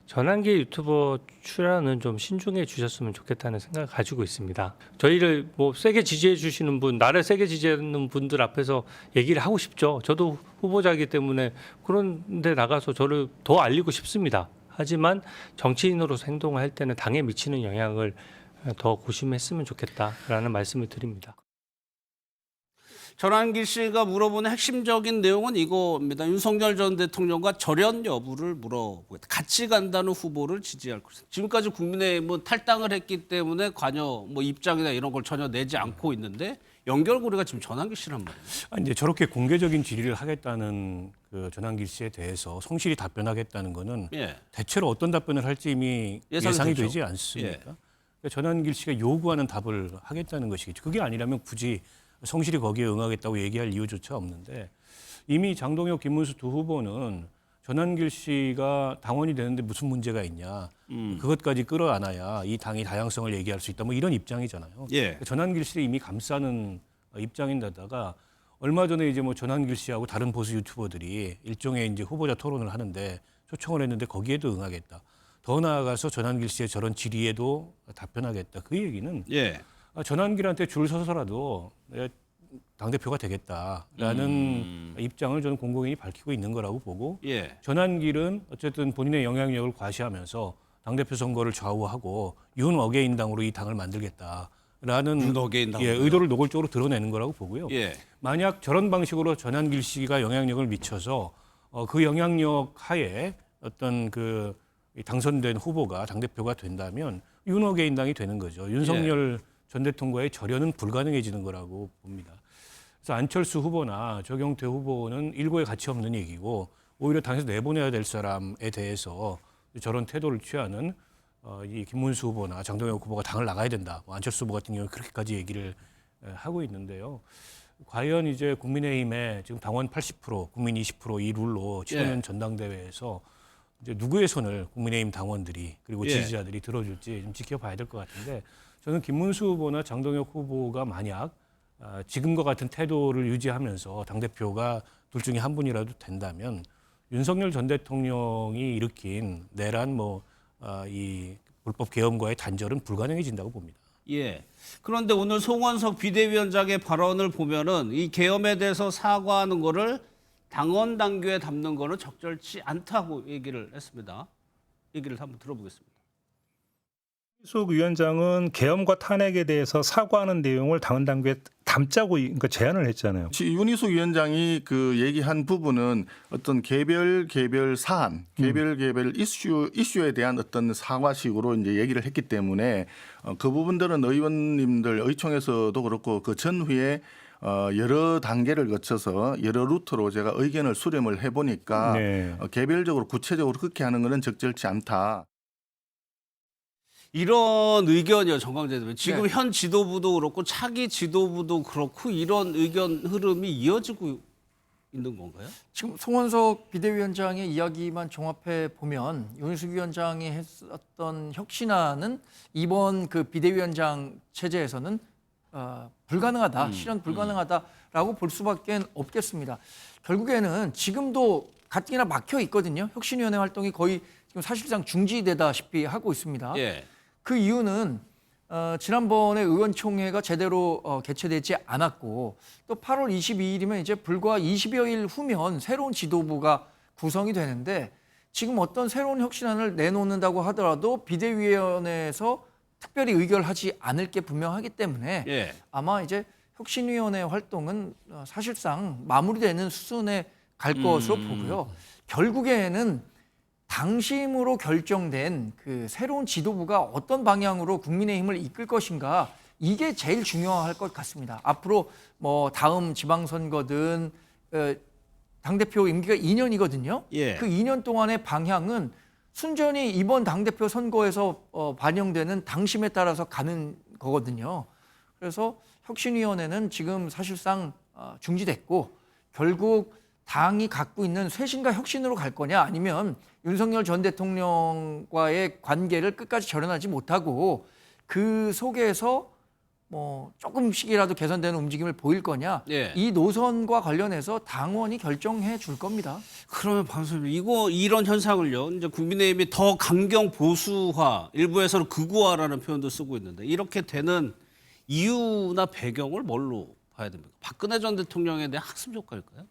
전환길 유튜버 출연은 좀 신중해 주셨으면 좋겠다는 생각을 가지고 있습니다. 저희를 뭐 세게 지지해 주시는 분, 나를 세게 지지하는 분들 앞에서 얘기를 하고 싶죠. 저도 후보자이기 때문에 그런 데 나가서 저를 더 알리고 싶습니다. 하지만 정치인으로서 행동을 할 때는 당에 미치는 영향을 더 고심했으면 좋겠다라는 말씀을 드립니다. 전환길 씨가 물어보는 핵심적인 내용은 이겁니다. 윤석열 전 대통령과 절연 여부를 물어보겠다. 같이 간다는 후보를 지지할 것이다. 지금까지 국민의힘은 탈당을 했기 때문에 관여 뭐 입장이나 이런 걸 전혀 내지 않고 있는데 연결고리가 지금 전환길 씨란 말이에요. 이제 저렇게 공개적인 질의를 하겠다는 그 전환길 씨에 대해서 성실히 답변하겠다는 거는 예. 대체로 어떤 답변을 할지 이미 예상이 되죠. 되지 않습니까? 예. 그러니까 전환길 씨가 요구하는 답을 하겠다는 것이겠죠. 그게 아니라면 굳이 성실히 거기에 응하겠다고 얘기할 이유조차 없는데 이미 장동혁, 김문수 두 후보는 전환길 씨가 당원이 되는데 무슨 문제가 있냐. 그것까지 끌어안아야 이 당이 다양성을 얘기할 수 있다. 뭐 이런 입장이잖아요. 예. 전환길 씨를 이미 감싸는 입장인데다가 얼마 전에 이제 뭐 전환길 씨하고 다른 보수 유튜버들이 일종의 이제 후보자 토론을 하는데 초청을 했는데 거기에도 응하겠다. 더 나아가서 전환길 씨의 저런 질의에도 답변하겠다. 그 얘기는 예. 전환길한테 줄 서서라도 당대표가 되겠다라는 입장을 저는 공공연히 밝히고 있는 거라고 보고 예. 전환길은 어쨌든 본인의 영향력을 과시하면서 당대표 선거를 좌우하고 윤 어게인당으로 이 당을 만들겠다라는 윤 어게인당으로요? 의도를 노골적으로 드러내는 거라고 보고요. 예. 만약 저런 방식으로 전환길 씨가 영향력을 미쳐서 그 영향력 하에 어떤 그 당선된 후보가 당대표가 된다면 윤 어게인당이 되는 거죠. 윤석열 전 대통령과의 절연은 불가능해지는 거라고 봅니다. 그래서 안철수 후보나 조경태 후보는 일고에 가치 없는 얘기고 오히려 당에서 내보내야 될 사람에 대해서 저런 태도를 취하는 이 김문수 후보나 장동혁 후보가 당을 나가야 된다. 안철수 후보 같은 경우는 그렇게까지 얘기를 하고 있는데요. 과연 이제 국민의힘의 지금 당원 80%, 국민 20% 이 룰로 치르는 전당대회에서 이제 누구의 손을 국민의힘 당원들이 그리고 지지자들이 들어줄지 좀 지켜봐야 될 것 같은데 저는 김문수 후보나 장동혁 후보가 만약 지금과 같은 태도를 유지하면서 당대표가 둘 중에 한 분이라도 된다면 윤석열 전 대통령이 일으킨 내란 이 불법 계엄과의 단절은 불가능해진다고 봅니다. 예. 그런데 오늘 송원석 비대위원장의 발언을 보면은 이 계엄에 대해서 사과하는 거를 당원 당규에 담는 거는 적절치 않다고 얘기를 했습니다. 얘기를 한번 들어보겠습니다. 윤희숙 위원장은 계엄과 탄핵에 대해서 사과하는 내용을 당헌 당규에 담자고 그러니까 제안을 했잖아요. 윤희숙 위원장이 그 얘기한 부분은 어떤 개별 사안, 개별 이슈에 대한 어떤 사과식으로 이제 얘기를 했기 때문에 그 부분들은 의원님들 의총에서도 그렇고 그 전후에 여러 단계를 거쳐서 여러 루트로 제가 의견을 수렴을 해보니까 네. 개별적으로 구체적으로 그렇게 하는 것은 적절치 않다. 이런 의견이요, 정광재 대표. 지금 네. 현 지도부도 그렇고 차기 지도부도 그렇고 이런 의견 흐름이 이어지고 있는 건가요? 지금 송원석 비대위원장의 이야기만 종합해 보면 윤희숙 위원장이 했었던 혁신안은 이번 그 비대위원장 체제에서는 불가능하다, 실현 불가능하다라고 볼 수밖에 없겠습니다. 결국에는 지금도 가뜩이나 막혀 있거든요. 혁신위원회 활동이 거의 지금 사실상 중지되다시피 하고 있습니다. 예. 그 이유는 지난번에 의원총회가 제대로 개최되지 않았고 또 8월 22일이면 이제 불과 20여일 후면 새로운 지도부가 구성이 되는데 지금 어떤 새로운 혁신안을 내놓는다고 하더라도 비대위원회에서 특별히 의결하지 않을 게 분명하기 때문에 예. 아마 이제 혁신위원회 활동은 사실상 마무리되는 수순에 갈 것으로 보고요. 결국에는 당심으로 결정된 그 새로운 지도부가 어떤 방향으로 국민의힘을 이끌 것인가 이게 제일 중요할 것 같습니다. 앞으로 뭐 다음 지방선거든 당대표 임기가 2년이거든요. 예. 그 2년 동안의 방향은 순전히 이번 당대표 선거에서 반영되는 당심에 따라서 가는 거거든요. 그래서 혁신위원회는 지금 사실상 중지됐고 결국 당이 갖고 있는 쇄신과 혁신으로 갈 거냐 아니면 윤석열 전 대통령과의 관계를 끝까지 절연하지 못하고 그 속에서 뭐 조금씩이라도 개선되는 움직임을 보일 거냐 예. 이 노선과 관련해서 당원이 결정해 줄 겁니다. 그러면 방송님 이런 현상을요. 이제 국민의힘이 더 강경 보수화, 일부에서는 극우화라는 표현도 쓰고 있는데 이렇게 되는 이유나 배경을 뭘로 봐야 됩니까? 박근혜 전 대통령에 대한 학습 효과일까요?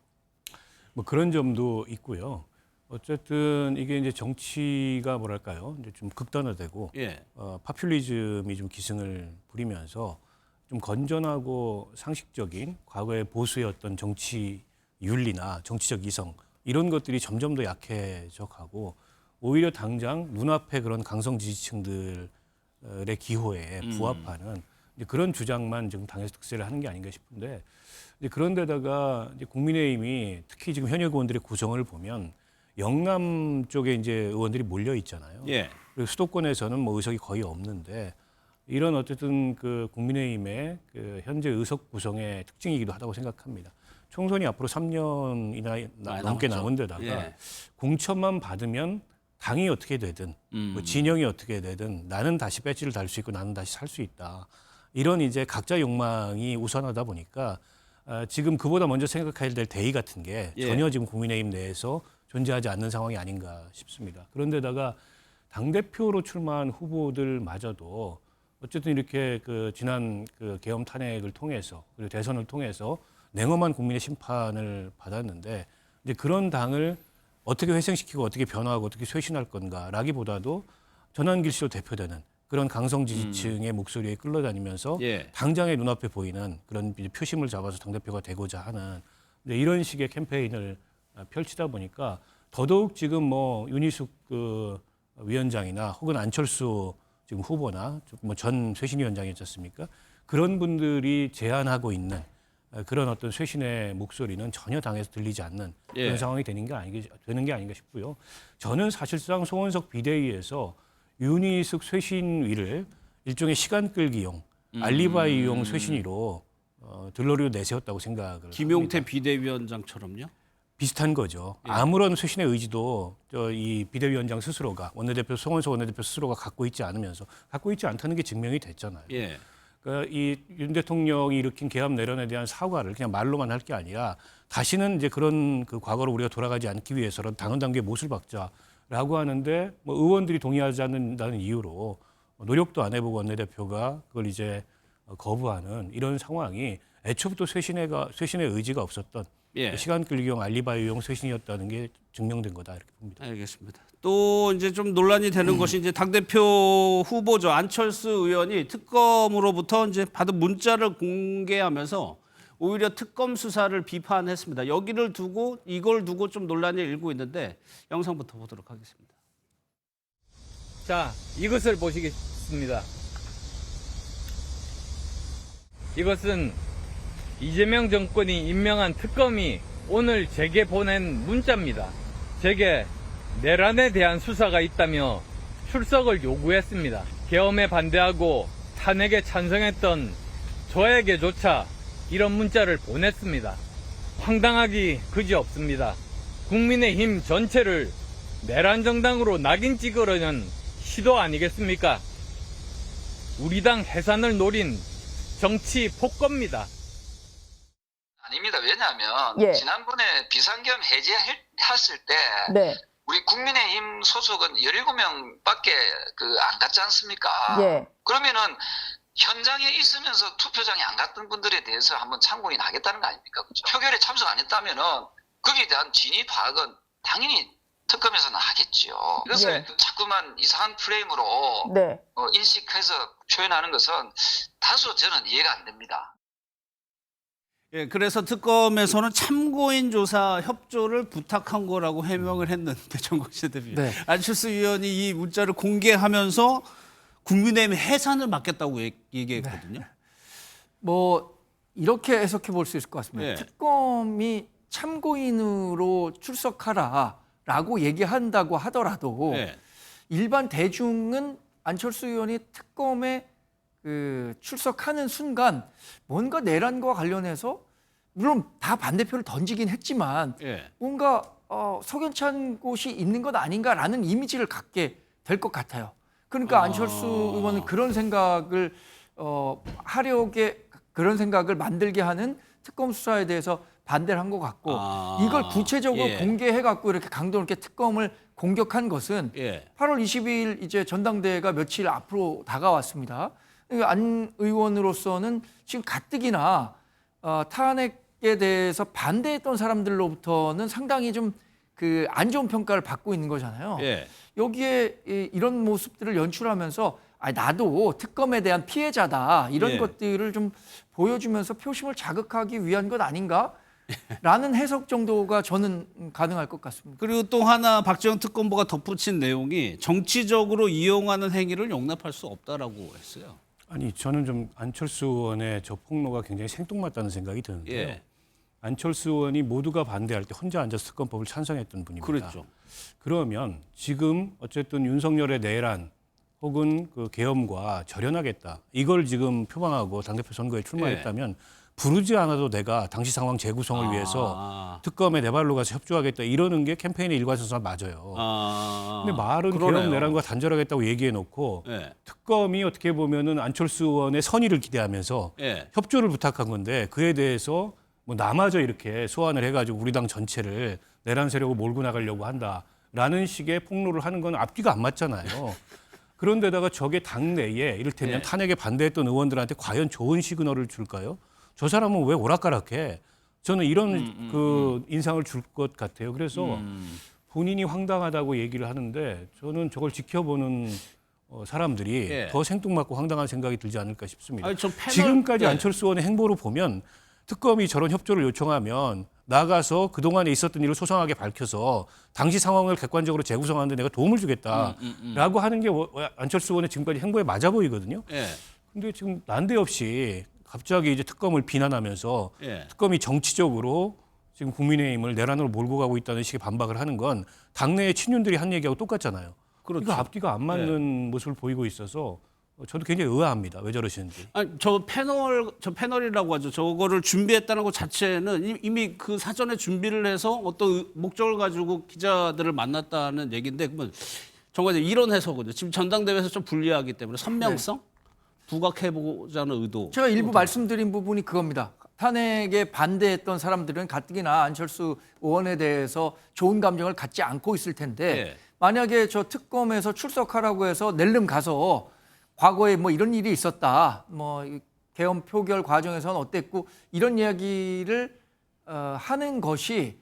뭐 그런 점도 있고요. 어쨌든 이게 이제 정치가 뭐랄까요? 이제 좀 극단화되고 예. 파퓰리즘이 좀 기승을 부리면서 좀 건전하고 상식적인 과거의 보수의 어떤 정치 윤리나 정치적 이성 이런 것들이 점점 더 약해져 가고 오히려 당장 눈앞에 그런 강성 지지층들의 기호에 부합하는 이제 그런 주장만 지금 당에서 득세를 하는 게 아닌가 싶은데 이제 그런데다가 이제 국민의힘이 특히 지금 현역 의원들의 구성을 보면 영남 쪽에 이제 의원들이 몰려 있잖아요. 예. 그리고 수도권에서는 뭐 의석이 거의 없는데 이런 어쨌든 그 국민의힘의 그 현재 의석 구성의 특징이기도 하다고 생각합니다. 총선이 앞으로 3년이나 넘게 남은 데다가 예. 공천만 받으면 당이 어떻게 되든 뭐 진영이 어떻게 되든 나는 다시 배지를 달 수 있고 나는 다시 살 수 있다. 이런 이제 각자 욕망이 우선하다 보니까 지금 그보다 먼저 생각해야 될 대의 같은 게 예. 전혀 지금 국민의힘 내에서 존재하지 않는 상황이 아닌가 싶습니다. 그런데다가 당대표로 출마한 후보들마저도 어쨌든 이렇게 그 지난 그 계엄 탄핵을 통해서 그리고 대선을 통해서 냉엄한 국민의 심판을 받았는데 이제 그런 당을 어떻게 회생시키고 어떻게 변화하고 어떻게 쇄신할 건가라기보다도 전환길 씨로 대표되는 그런 강성 지지층의 목소리에 끌려다니면서 예. 당장의 눈앞에 보이는 그런 이제 표심을 잡아서 당대표가 되고자 하는 이런 식의 캠페인을 펼치다 보니까 더더욱 지금 뭐 윤희숙 그 위원장이나 혹은 안철수 지금 후보나 뭐 전 쇄신위원장이었지 않습니까? 그런 분들이 제안하고 있는 그런 어떤 쇄신의 목소리는 전혀 당에서 들리지 않는 그런 예. 상황이 되는 게 아닌가 싶고요. 저는 사실상 송원석 비대위에서 윤희숙 쇄신위를 일종의 시간 끌기용, 알리바이용 쇄신위로 들러리로 내세웠다고 생각을 김용태 합니다. 비대위원장처럼요? 비슷한 거죠. 예. 아무런 쇄신의 의지도 이 비대위원장 스스로가 원내대표 송원석 원내대표 스스로가 갖고 있지 않다는 게 증명이 됐잖아요. 예. 그러니까 이 윤 대통령이 일으킨 계엄 내란에 대한 사과를 그냥 말로만 할 게 아니라 다시는 이제 그런 그 과거로 우리가 돌아가지 않기 위해서는 당헌 당규에 못을 박자라고 하는데 뭐 의원들이 동의하지 않는다는 이유로 노력도 안 해보고 원내대표가 그걸 이제 거부하는 이런 상황이 애초부터 쇄신의 의지가 없었던 예. 시간 끌기용 알리바이용 쇄신이었다는 게 증명된 거다 이렇게 봅니다. 알겠습니다. 또 이제 좀 논란이 되는 것이 이제 당대표 후보죠. 안철수 의원이 특검으로부터 이제 받은 문자를 공개하면서 오히려 특검 수사를 비판했습니다. 이걸 두고 좀 논란이 일고 있는데 영상부터 보도록 하겠습니다. 자, 이것을 보시겠습니다. 이것은 이재명 정권이 임명한 특검이 오늘 제게 보낸 문자입니다. 제게 내란에 대한 수사가 있다며 출석을 요구했습니다. 계엄에 반대하고 탄핵에 찬성했던 저에게조차 이런 문자를 보냈습니다. 황당하기 그지없습니다. 국민의힘 전체를 내란 정당으로 낙인 찍으려는 시도 아니겠습니까? 우리 당 해산을 노린 정치 폭거입니다. 아닙니다. 왜냐하면 지난번에 비상계엄 해제했을 때 우리 국민의힘 소속은 17명밖에 안 갔지 않습니까? 그러면은 현장에 있으면서 투표장에 안 갔던 분들에 대해서 한번 참고인 하겠다는 거 아닙니까? 그렇죠? 표결에 참석 안 했다면은 거기에 대한 진위 파악은 당연히 특검에서는 하겠죠. 이것을 자꾸만 이상한 프레임으로 인식해서 표현하는 것은 다소 저는 이해가 안 됩니다. 예, 그래서 특검에서는 참고인 조사 협조를 부탁한 거라고 해명을 했는데 정광재 대표, 안철수 의원이 이 문자를 공개하면서 국민의힘 해산을 막겠다고 얘기했거든요. 뭐 이렇게 해석해 볼 수 있을 것 같습니다. 특검이 참고인으로 출석하라라고 얘기한다고 하더라도 일반 대중은 안철수 의원이 특검에 출석하는 순간 뭔가 내란과 관련해서 물론 다 반대표를 던지긴 했지만 뭔가 석연찮은 곳이 있는 것 아닌가라는 이미지를 갖게 될 것 같아요. 그러니까 안철수 의원은 그런 생각을 그런 생각을 만들게 하는 특검 수사에 대해서 반대를 한 것 같고 이걸 구체적으로 공개해 갖고 이렇게 강도 있게 특검을 공격한 것은 8월 22일 이제 전당대회가 며칠 앞으로 다가왔습니다. 안 의원으로서는 지금 가뜩이나 탄핵에 대해서 반대했던 사람들로부터는 상당히 좀 안 좋은 평가를 받고 있는 거잖아요. 여기에 이런 모습들을 연출하면서 나도 특검에 대한 피해자다 이런 것들을 좀 보여주면서 표심을 자극하기 위한 것 아닌가? 라는 해석 정도가 저는 가능할 것 같습니다. 그리고 또 하나 박지원 특검보가 덧붙인 내용이 정치적으로 이용하는 행위를 용납할 수 없다라고 했어요. 아니 저는 좀 안철수 의원의 저 폭로가 굉장히 생뚱맞다는 생각이 드는데요. 안철수 의원이 모두가 반대할 때 혼자 앉아서 특검법을 찬성했던 분입니다. 그렇죠. 그러면 지금 어쨌든 윤석열의 내란 혹은 계엄과 절연하겠다. 이걸 지금 표방하고 당대표 선거에 출마했다면 부르지 않아도 내가 당시 상황 재구성을 위해서 특검에 내 발로 가서 협조하겠다. 이러는 게 캠페인의 일관성상 맞아요. 근데 말은 계엄 내란과 단절하겠다고 얘기해놓고 특검이 어떻게 보면은 안철수 의원의 선의를 기대하면서 협조를 부탁한 건데 그에 대해서 뭐 나마저 이렇게 소환을 해가지고 우리 당 전체를 내란 세력으로 몰고 나가려고 한다라는 식의 폭로를 하는 건 앞뒤가 안 맞잖아요. 그런데다가 저게 당내에 이를테면 탄핵에 반대했던 의원들한테 과연 좋은 시그널을 줄까요? 저 사람은 왜 오락가락해? 저는 이런 인상을 줄 것 같아요. 그래서 본인이 황당하다고 얘기를 하는데 저는 저걸 지켜보는 사람들이 더 생뚱맞고 황당한 생각이 들지 않을까 싶습니다. 아니, 지금까지 안철수 의원의 행보를 보면 특검이 저런 협조를 요청하면 나가서 그동안에 있었던 일을 소상하게 밝혀서 당시 상황을 객관적으로 재구성하는 데 내가 도움을 주겠다라고 하는 게 안철수 의원의 지금까지 행보에 맞아 보이거든요. 근데 지금 난데없이 갑자기 이제 특검을 비난하면서 특검이 정치적으로 지금 국민의힘을 내란으로 몰고 가고 있다는 식의 반박을 하는 건 당내의 친윤들이 한 얘기하고 똑같잖아요. 그렇죠. 이거 앞뒤가 안 맞는 모습을 보이고 있어서 저도 굉장히 의아합니다. 왜 저러시는지. 아니, 저 패널이라고 하죠. 저거를 준비했다는 것 자체는 이미 그 사전에 준비를 해서 어떤 목적을 가지고 기자들을 만났다는 얘기인데 그러면 정말 이런 해석은요. 지금 전당대회에서 좀 불리하기 때문에 선명성? 부각해보자는 의도. 제가 일부 말씀드린 부분이 그겁니다. 탄핵에 반대했던 사람들은 가뜩이나 안철수 의원에 대해서 좋은 감정을 갖지 않고 있을 텐데 만약에 저 특검에서 출석하라고 해서 낼름 가서 과거에 뭐 이런 일이 있었다. 뭐 계엄 표결 과정에서는 어땠고 이런 이야기를 하는 것이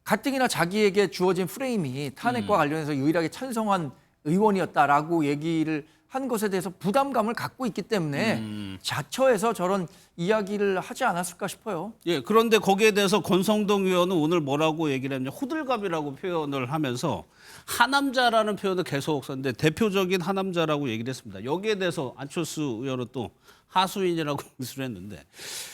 가뜩이나 자기에게 주어진 프레임이 탄핵과 관련해서 유일하게 찬성한 의원이었다라고 얘기를 한 것에 대해서 부담감을 갖고 있기 때문에 자처해서 저런 이야기를 하지 않았을까 싶어요. 예, 그런데 거기에 대해서 권성동 의원은 오늘 뭐라고 얘기를 했냐, 호들갑이라고 표현을 하면서 하남자라는 표현을 계속 썼는데 대표적인 하남자라고 얘기를 했습니다. 여기에 대해서 안철수 의원은 또 하수인이라고 공수를 했는데,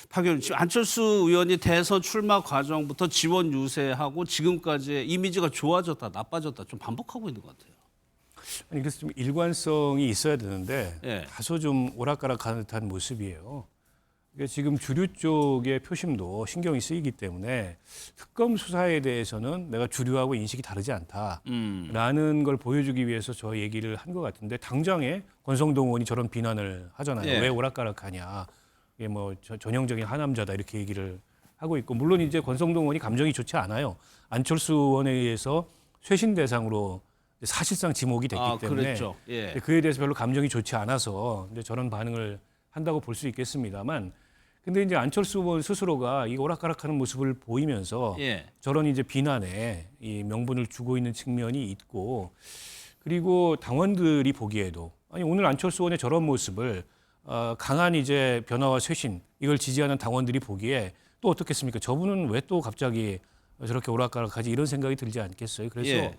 박 의원님, 지금 안철수 의원이 대선 출마 과정부터 지원 유세하고 지금까지의 이미지가 좋아졌다 나빠졌다 좀 반복하고 있는 것 같아요. 아니, 그래서 좀 일관성이 있어야 되는데 예. 다소 좀 오락가락하는 듯한 모습이에요. 그러니까 지금 주류 쪽의 표심도 신경이 쓰이기 때문에 특검 수사에 대해서는 내가 주류하고 인식이 다르지 않다라는 걸 보여주기 위해서 저 얘기를 한 것 같은데, 당장에 권성동 의원이 저런 비난을 하잖아요. 예. 왜 오락가락하냐. 이게 뭐 전형적인 하남자다 이렇게 얘기를 하고 있고, 물론 이제 권성동 의원이 감정이 좋지 않아요. 안철수 의원에 의해서 쇄신 대상으로 사실상 지목이 됐기 때문에 그랬죠. 예. 그에 대해서 별로 감정이 좋지 않아서 이제 저런 반응을 한다고 볼 수 있겠습니다만, 근데 이제 안철수 의원 스스로가 이 오락가락하는 모습을 보이면서 예. 저런 이제 비난에 이 명분을 주고 있는 측면이 있고, 그리고 당원들이 보기에도 아니 오늘 안철수 의원의 저런 모습을 강한 이제 변화와 쇄신 이걸 지지하는 당원들이 보기에 또 어떻겠습니까? 저분은 왜 또 갑자기 저렇게 오락가락하지 이런 생각이 들지 않겠어요? 그래서 예.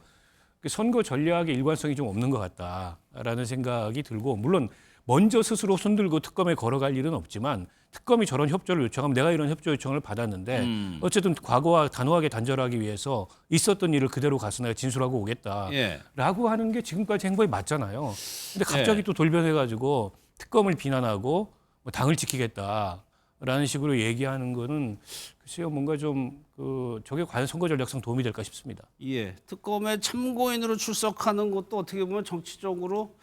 선거 전략의 일관성이 좀 없는 것 같다라는 생각이 들고, 물론 먼저 스스로 손들고 특검에 걸어갈 일은 없지만 특검이 저런 협조를 요청하면 내가 이런 협조 요청을 받았는데 어쨌든 과거와 단호하게 단절하기 위해서 있었던 일을 그대로 가서 내가 진술하고 오겠다라고 예. 하는 게 지금까지 행보에 맞잖아요. 근데 갑자기 또 돌변해가지고 특검을 비난하고 뭐 당을 지키겠다라는 식으로 얘기하는 거는 글쎄요, 뭔가 좀 저게 과연 선거 전략상 도움이 될까 싶습니다. 예, 특검에 참고인으로 출석하는 것도 어떻게 보면 정치적으로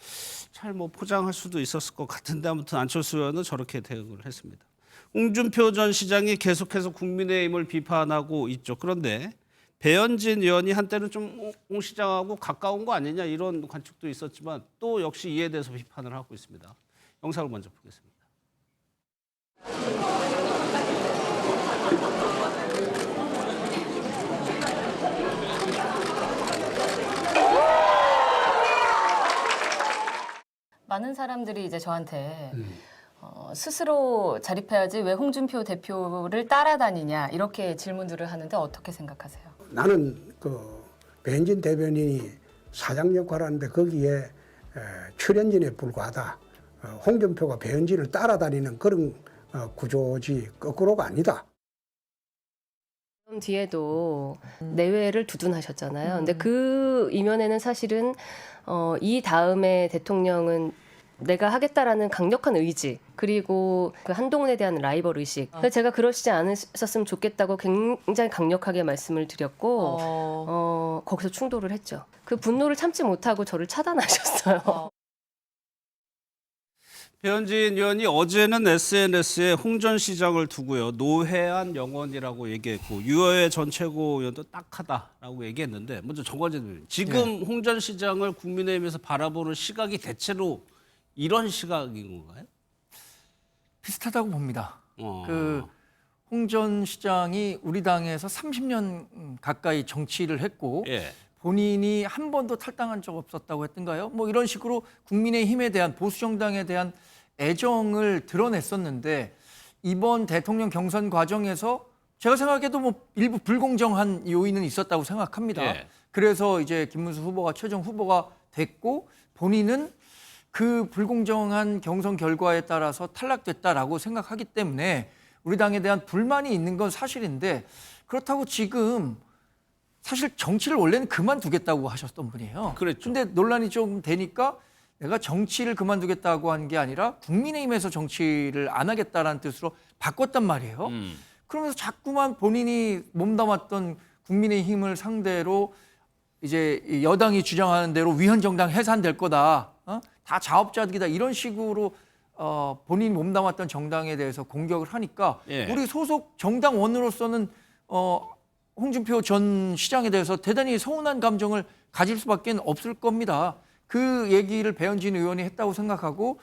잘 뭐 포장할 수도 있었을 것 같은데, 아무튼 안철수 의원은 저렇게 대응을 했습니다. 홍준표 전 시장이 계속해서 국민의힘을 비판하고 있죠. 그런데 배현진 의원이 한때는 좀 홍 시장하고 가까운 거 아니냐 이런 관측도 있었지만 또 역시 이에 대해서 비판을 하고 있습니다. 영상을 먼저 보겠습니다. 많은 사람들이 이제 저한테 스스로 자립해야지 왜 홍준표 대표를 따라다니냐 이렇게 질문들을 하는데 어떻게 생각하세요? 나는 배현진 대변인이 사장 역할하는데 거기에 출연진에 불과하다. 홍준표가 배현진을 따라다니는 그런 구조지 거꾸로가 아니다. 뒤에도 내외를 두둔하셨잖아요. 근데 그 이면에는 사실은 이 다음에 대통령은 내가 하겠다라는 강력한 의지, 그리고 그 한동훈에 대한 라이벌 의식. 그래서 제가 그러시지 않으셨으면 좋겠다고 굉장히 강력하게 말씀을 드렸고 거기서 충돌을 했죠. 그 분노를 참지 못하고 저를 차단하셨어요. 배현진 의원이 어제는 SNS에 홍 전 시장을 두고요, 노회한 영원이라고 얘기했고 유여회 전 최고위원도 딱하다라고 얘기했는데, 먼저 정관진 의원, 지금 홍 전 시장을 국민의힘에서 바라보는 시각이 대체로 이런 시각인 건가요? 비슷하다고 봅니다. 홍 전 시장이 우리 당에서 30년 가까이 정치를 했고 본인이 한 번도 탈당한 적 없었다고 했던가요? 뭐 이런 식으로 국민의힘에 대한, 보수 정당에 대한 애정을 드러냈었는데, 이번 대통령 경선 과정에서 제가 생각해도 뭐 일부 불공정한 요인은 있었다고 생각합니다. 그래서 이제 김문수 후보가 최종 후보가 됐고, 본인은 그 불공정한 경선 결과에 따라서 탈락됐다라고 생각하기 때문에 우리 당에 대한 불만이 있는 건 사실인데, 그렇다고 지금 사실 정치를 원래는 그만두겠다고 하셨던 분이에요. 그렇죠. 근데 논란이 좀 되니까 내가 정치를 그만두겠다고 한 게 아니라 국민의힘에서 정치를 안 하겠다라는 뜻으로 바꿨단 말이에요. 그러면서 자꾸만 본인이 몸담았던 국민의힘을 상대로 이제 여당이 주장하는 대로 위헌정당 해산될 거다. 다 자업자득이다. 이런 식으로 본인이 몸담았던 정당에 대해서 공격을 하니까 우리 소속 정당원으로서는 홍준표 전 시장에 대해서 대단히 서운한 감정을 가질 수밖에 없을 겁니다. 그 얘기를 배현진 의원이 했다고 생각하고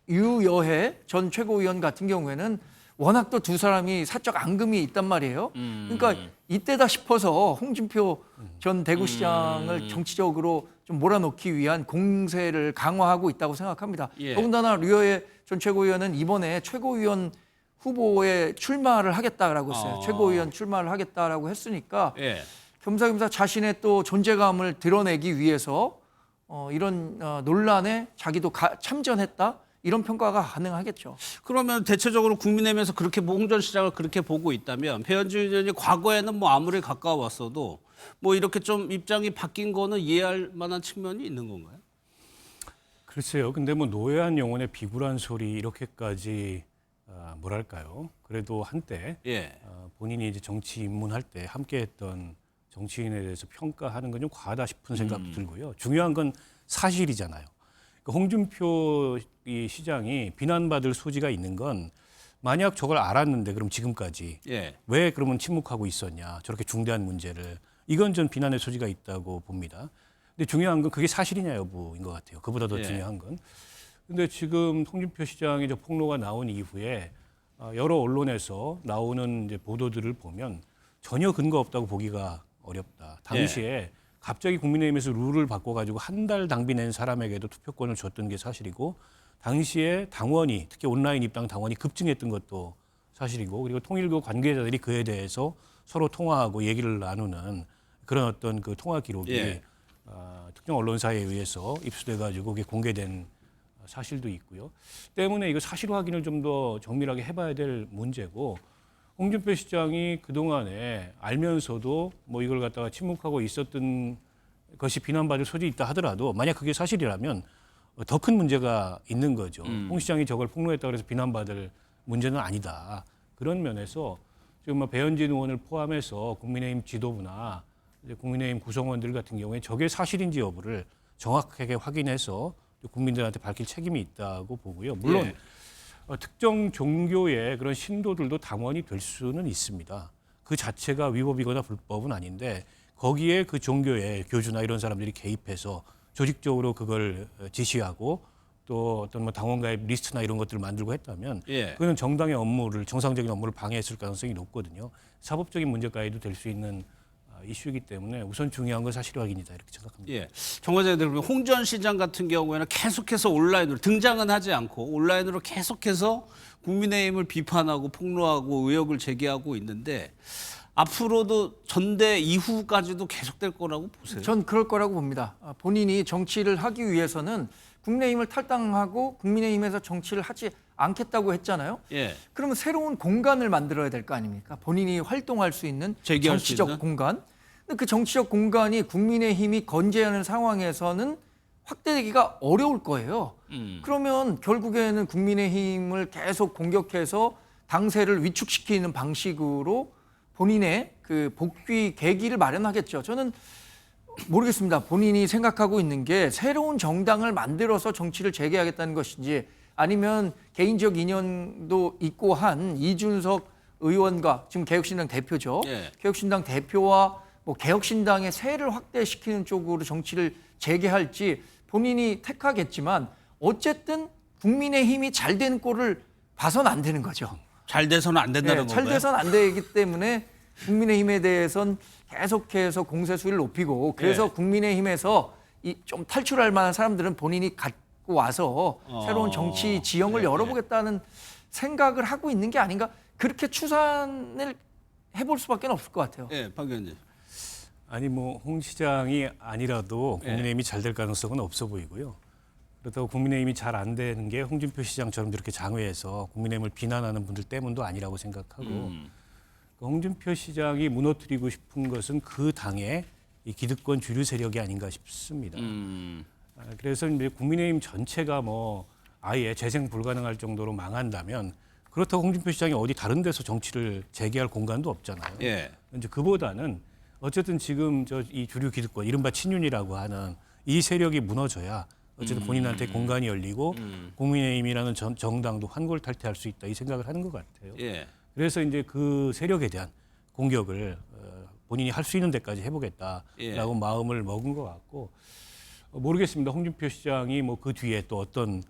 유여해 전 최고위원 같은 경우에는 워낙 또 두 사람이 사적 앙금이 있단 말이에요. 그러니까 이때다 싶어서 홍준표 전 대구시장을 정치적으로 좀 몰아넣기 위한 공세를 강화하고 있다고 생각합니다. 예. 더군다나 류여해 전 최고위원은 이번에 최고위원 후보에 출마를 하겠다라고 했어요. 최고위원 출마를 하겠다라고 했으니까 예. 겸사겸사 자신의 또 존재감을 드러내기 위해서 이런 논란에 자기도 참전했다. 이런 평가가 가능하겠죠. 그러면 대체적으로 국민의힘에서 그렇게 홍 전 시장을 그렇게 보고 있다면 배현진 의원이 과거에는 뭐 아무리 가까웠어도 뭐 이렇게 좀 입장이 바뀐 거는 이해할 만한 측면이 있는 건가요? 글쎄요. 근데 뭐 노회한 영혼의 비굴한 소리 이렇게까지 뭐랄까요? 그래도 한때 예. 본인이 이제 정치 입문할 때 함께했던 정치인에 대해서 평가하는 건 좀 과하다 싶은 생각도 들고요. 중요한 건 사실이잖아요. 홍준표 이 시장이 비난받을 소지가 있는 건 만약 저걸 알았는데 그럼 지금까지 예. 왜 그러면 침묵하고 있었냐 저렇게 중대한 문제를 이건 전 비난의 소지가 있다고 봅니다. 근데 중요한 건 그게 사실이냐 여부인 것 같아요. 그보다 더 예. 중요한 건. 근데 지금 홍준표 시장의 저 폭로가 나온 이후에 여러 언론에서 나오는 이제 보도들을 보면 전혀 근거 없다고 보기가 어렵다. 당시에 갑자기 국민의힘에서 룰을 바꿔가지고 한 달 당비 낸 사람에게도 투표권을 줬던 게 사실이고 당시에 당원이 특히 온라인 입당 당원이 급증했던 것도 사실이고 그리고 통일교 관계자들이 그에 대해서 서로 통화하고 얘기를 나누는 그런 어떤 그 통화 기록이 특정 언론사에 의해서 입수돼가지고 그게 공개된 사실도 있고요. 때문에 이거 사실 확인을 좀 더 정밀하게 해봐야 될 문제고 홍준표 시장이 그동안에 알면서도 뭐 이걸 갖다가 침묵하고 있었던 것이 비난받을 소지 있다 하더라도 만약 그게 사실이라면 더 큰 문제가 있는 거죠. 홍 시장이 저걸 폭로했다고 해서 비난받을 문제는 아니다. 그런 면에서 지금 뭐 배현진 의원을 포함해서 국민의힘 지도부나 이제 국민의힘 구성원들 같은 경우에 저게 사실인지 여부를 정확하게 확인해서 국민들한테 밝힐 책임이 있다고 보고요. 물론 특정 종교의 그런 신도들도 당원이 될 수는 있습니다. 그 자체가 위법이거나 불법은 아닌데 거기에 그 종교의 교주나 이런 사람들이 개입해서 조직적으로 그걸 지시하고 또 어떤 뭐 당원 가입 리스트나 이런 것들을 만들고 했다면 그거는 정당의 업무를 정상적인 업무를 방해했을 가능성이 높거든요. 사법적인 문제까지도 될 수 있는 이슈이기 때문에 우선 중요한 건 사실 확인이다 이렇게 생각합니다. 예. 정관장님 그러면 홍 전 시장 같은 경우에는 계속해서 온라인으로 등장은 하지 않고 온라인으로 계속해서 국민의힘을 비판하고 폭로하고 의혹을 제기하고 있는데 앞으로도 전대 이후까지도 계속될 거라고 보세요? 전 그럴 거라고 봅니다. 본인이 정치를 하기 위해서는 국민의힘을 탈당하고 국민의힘에서 정치를 하지 않겠다고 했잖아요. 예. 그러면 새로운 공간을 만들어야 될 거 아닙니까? 본인이 활동할 수 있는 제기할 정치적 수 있는? 공간. 근데 그 정치적 공간이 국민의힘이 건재하는 상황에서는 확대되기가 어려울 거예요. 그러면 결국에는 국민의힘을 계속 공격해서 당세를 위축시키는 방식으로 본인의 그 복귀 계기를 마련하겠죠. 저는 모르겠습니다. 본인이 생각하고 있는 게 새로운 정당을 만들어서 정치를 재개하겠다는 것인지 아니면 개인적 인연도 있고 한 이준석 의원과 지금 개혁신당 대표죠. 개혁신당 대표와 뭐 개혁신당의 세를 확대시키는 쪽으로 정치를 재개할지 본인이 택하겠지만 어쨌든 국민의힘이 잘 된 꼴을 봐서는 안 되는 거죠. 잘 돼서는 안 된다는 건가요? 잘 돼서는 안 되기 때문에 국민의힘에 대해서는 계속해서 공세 수위를 높이고 그래서 국민의힘에서 좀 탈출할 만한 사람들은 본인이 갖고 와서 새로운 정치 지형을 열어보겠다는 생각을 하고 있는 게 아닌가 그렇게 추산을 해볼 수밖에 없을 것 같아요. 예, 박 의원님. 아니 뭐 홍 시장이 아니라도 국민의힘이 잘 될 가능성은 없어 보이고요. 그렇다고 국민의힘이 잘 안 되는 게 홍준표 시장처럼 이렇게 장외에서 국민의힘을 비난하는 분들 때문도 아니라고 생각하고 홍준표 시장이 무너뜨리고 싶은 것은 그 당의 이 기득권 주류 세력이 아닌가 싶습니다. 그래서 이제 국민의힘 전체가 뭐 아예 재생 불가능할 정도로 망한다면 그렇다고 홍준표 시장이 어디 다른 데서 정치를 재개할 공간도 없잖아요. 이제 그보다는 어쨌든 지금 이 주류 기득권, 이른바 친윤이라고 하는 이 세력이 무너져야 어쨌든 본인한테 공간이 열리고 국민의힘이라는 정당도 환골탈퇴할 수 있다 이 생각을 하는 것 같아요. 그래서 이제 그 세력에 대한 공격을 본인이 할 수 있는 데까지 해보겠다라고 마음을 먹은 것 같고 모르겠습니다. 홍준표 시장이 뭐 그 뒤에 또 어떤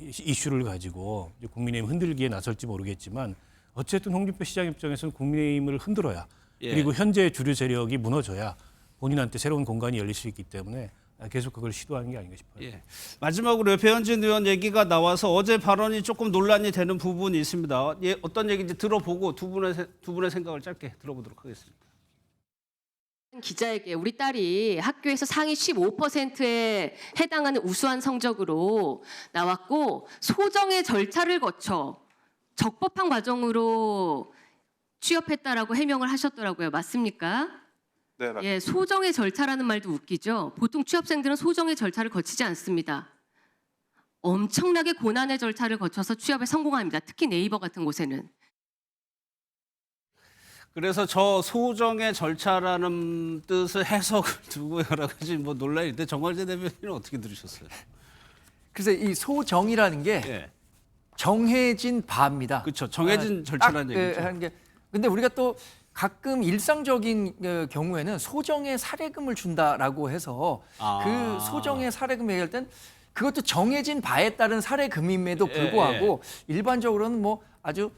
이슈를 가지고 이제 국민의힘 흔들기에 나설지 모르겠지만 어쨌든 홍준표 시장 입장에서는 국민의힘을 흔들어야 그리고 현재 주류 세력이 무너져야 본인한테 새로운 공간이 열릴 수 있기 때문에 계속 그걸 시도하는 게 아닌가 싶어요. 예. 마지막으로 배현진 의원 얘기가 나와서 어제 발언이 조금 논란이 되는 부분이 있습니다. 예, 어떤 얘기인지 들어보고 두 분의 생각을 짧게 들어보도록 하겠습니다. 기자에게 우리 딸이 학교에서 상위 15%에 해당하는 우수한 성적으로 나왔고 소정의 절차를 거쳐 적법한 과정으로 취업했다라고 해명을 하셨더라고요. 맞습니까? 네, 맞습니다. 예, 소정의 절차라는 말도 웃기죠. 보통 취업생들은 소정의 절차를 거치지 않습니다. 엄청나게 고난의 절차를 거쳐서 취업에 성공합니다. 특히 네이버 같은 곳에는. 그래서 저 소정의 절차라는 뜻의 해석을 두고 여러 가지 뭐 논란이 있는데 정관재 대변인은 어떻게 들으셨어요? 그래서 이 소정이라는 게 예. 정해진 바입니다. 그렇죠. 정해진 절차라는 얘기죠. 근데 우리가 또 가끔 일상적인 경우에는 소정의 사례금을 준다라고 해서 그 소정의 사례금 얘기할 땐 그것도 정해진 바에 따른 사례금임에도 불구하고 일반적으로는 뭐 아주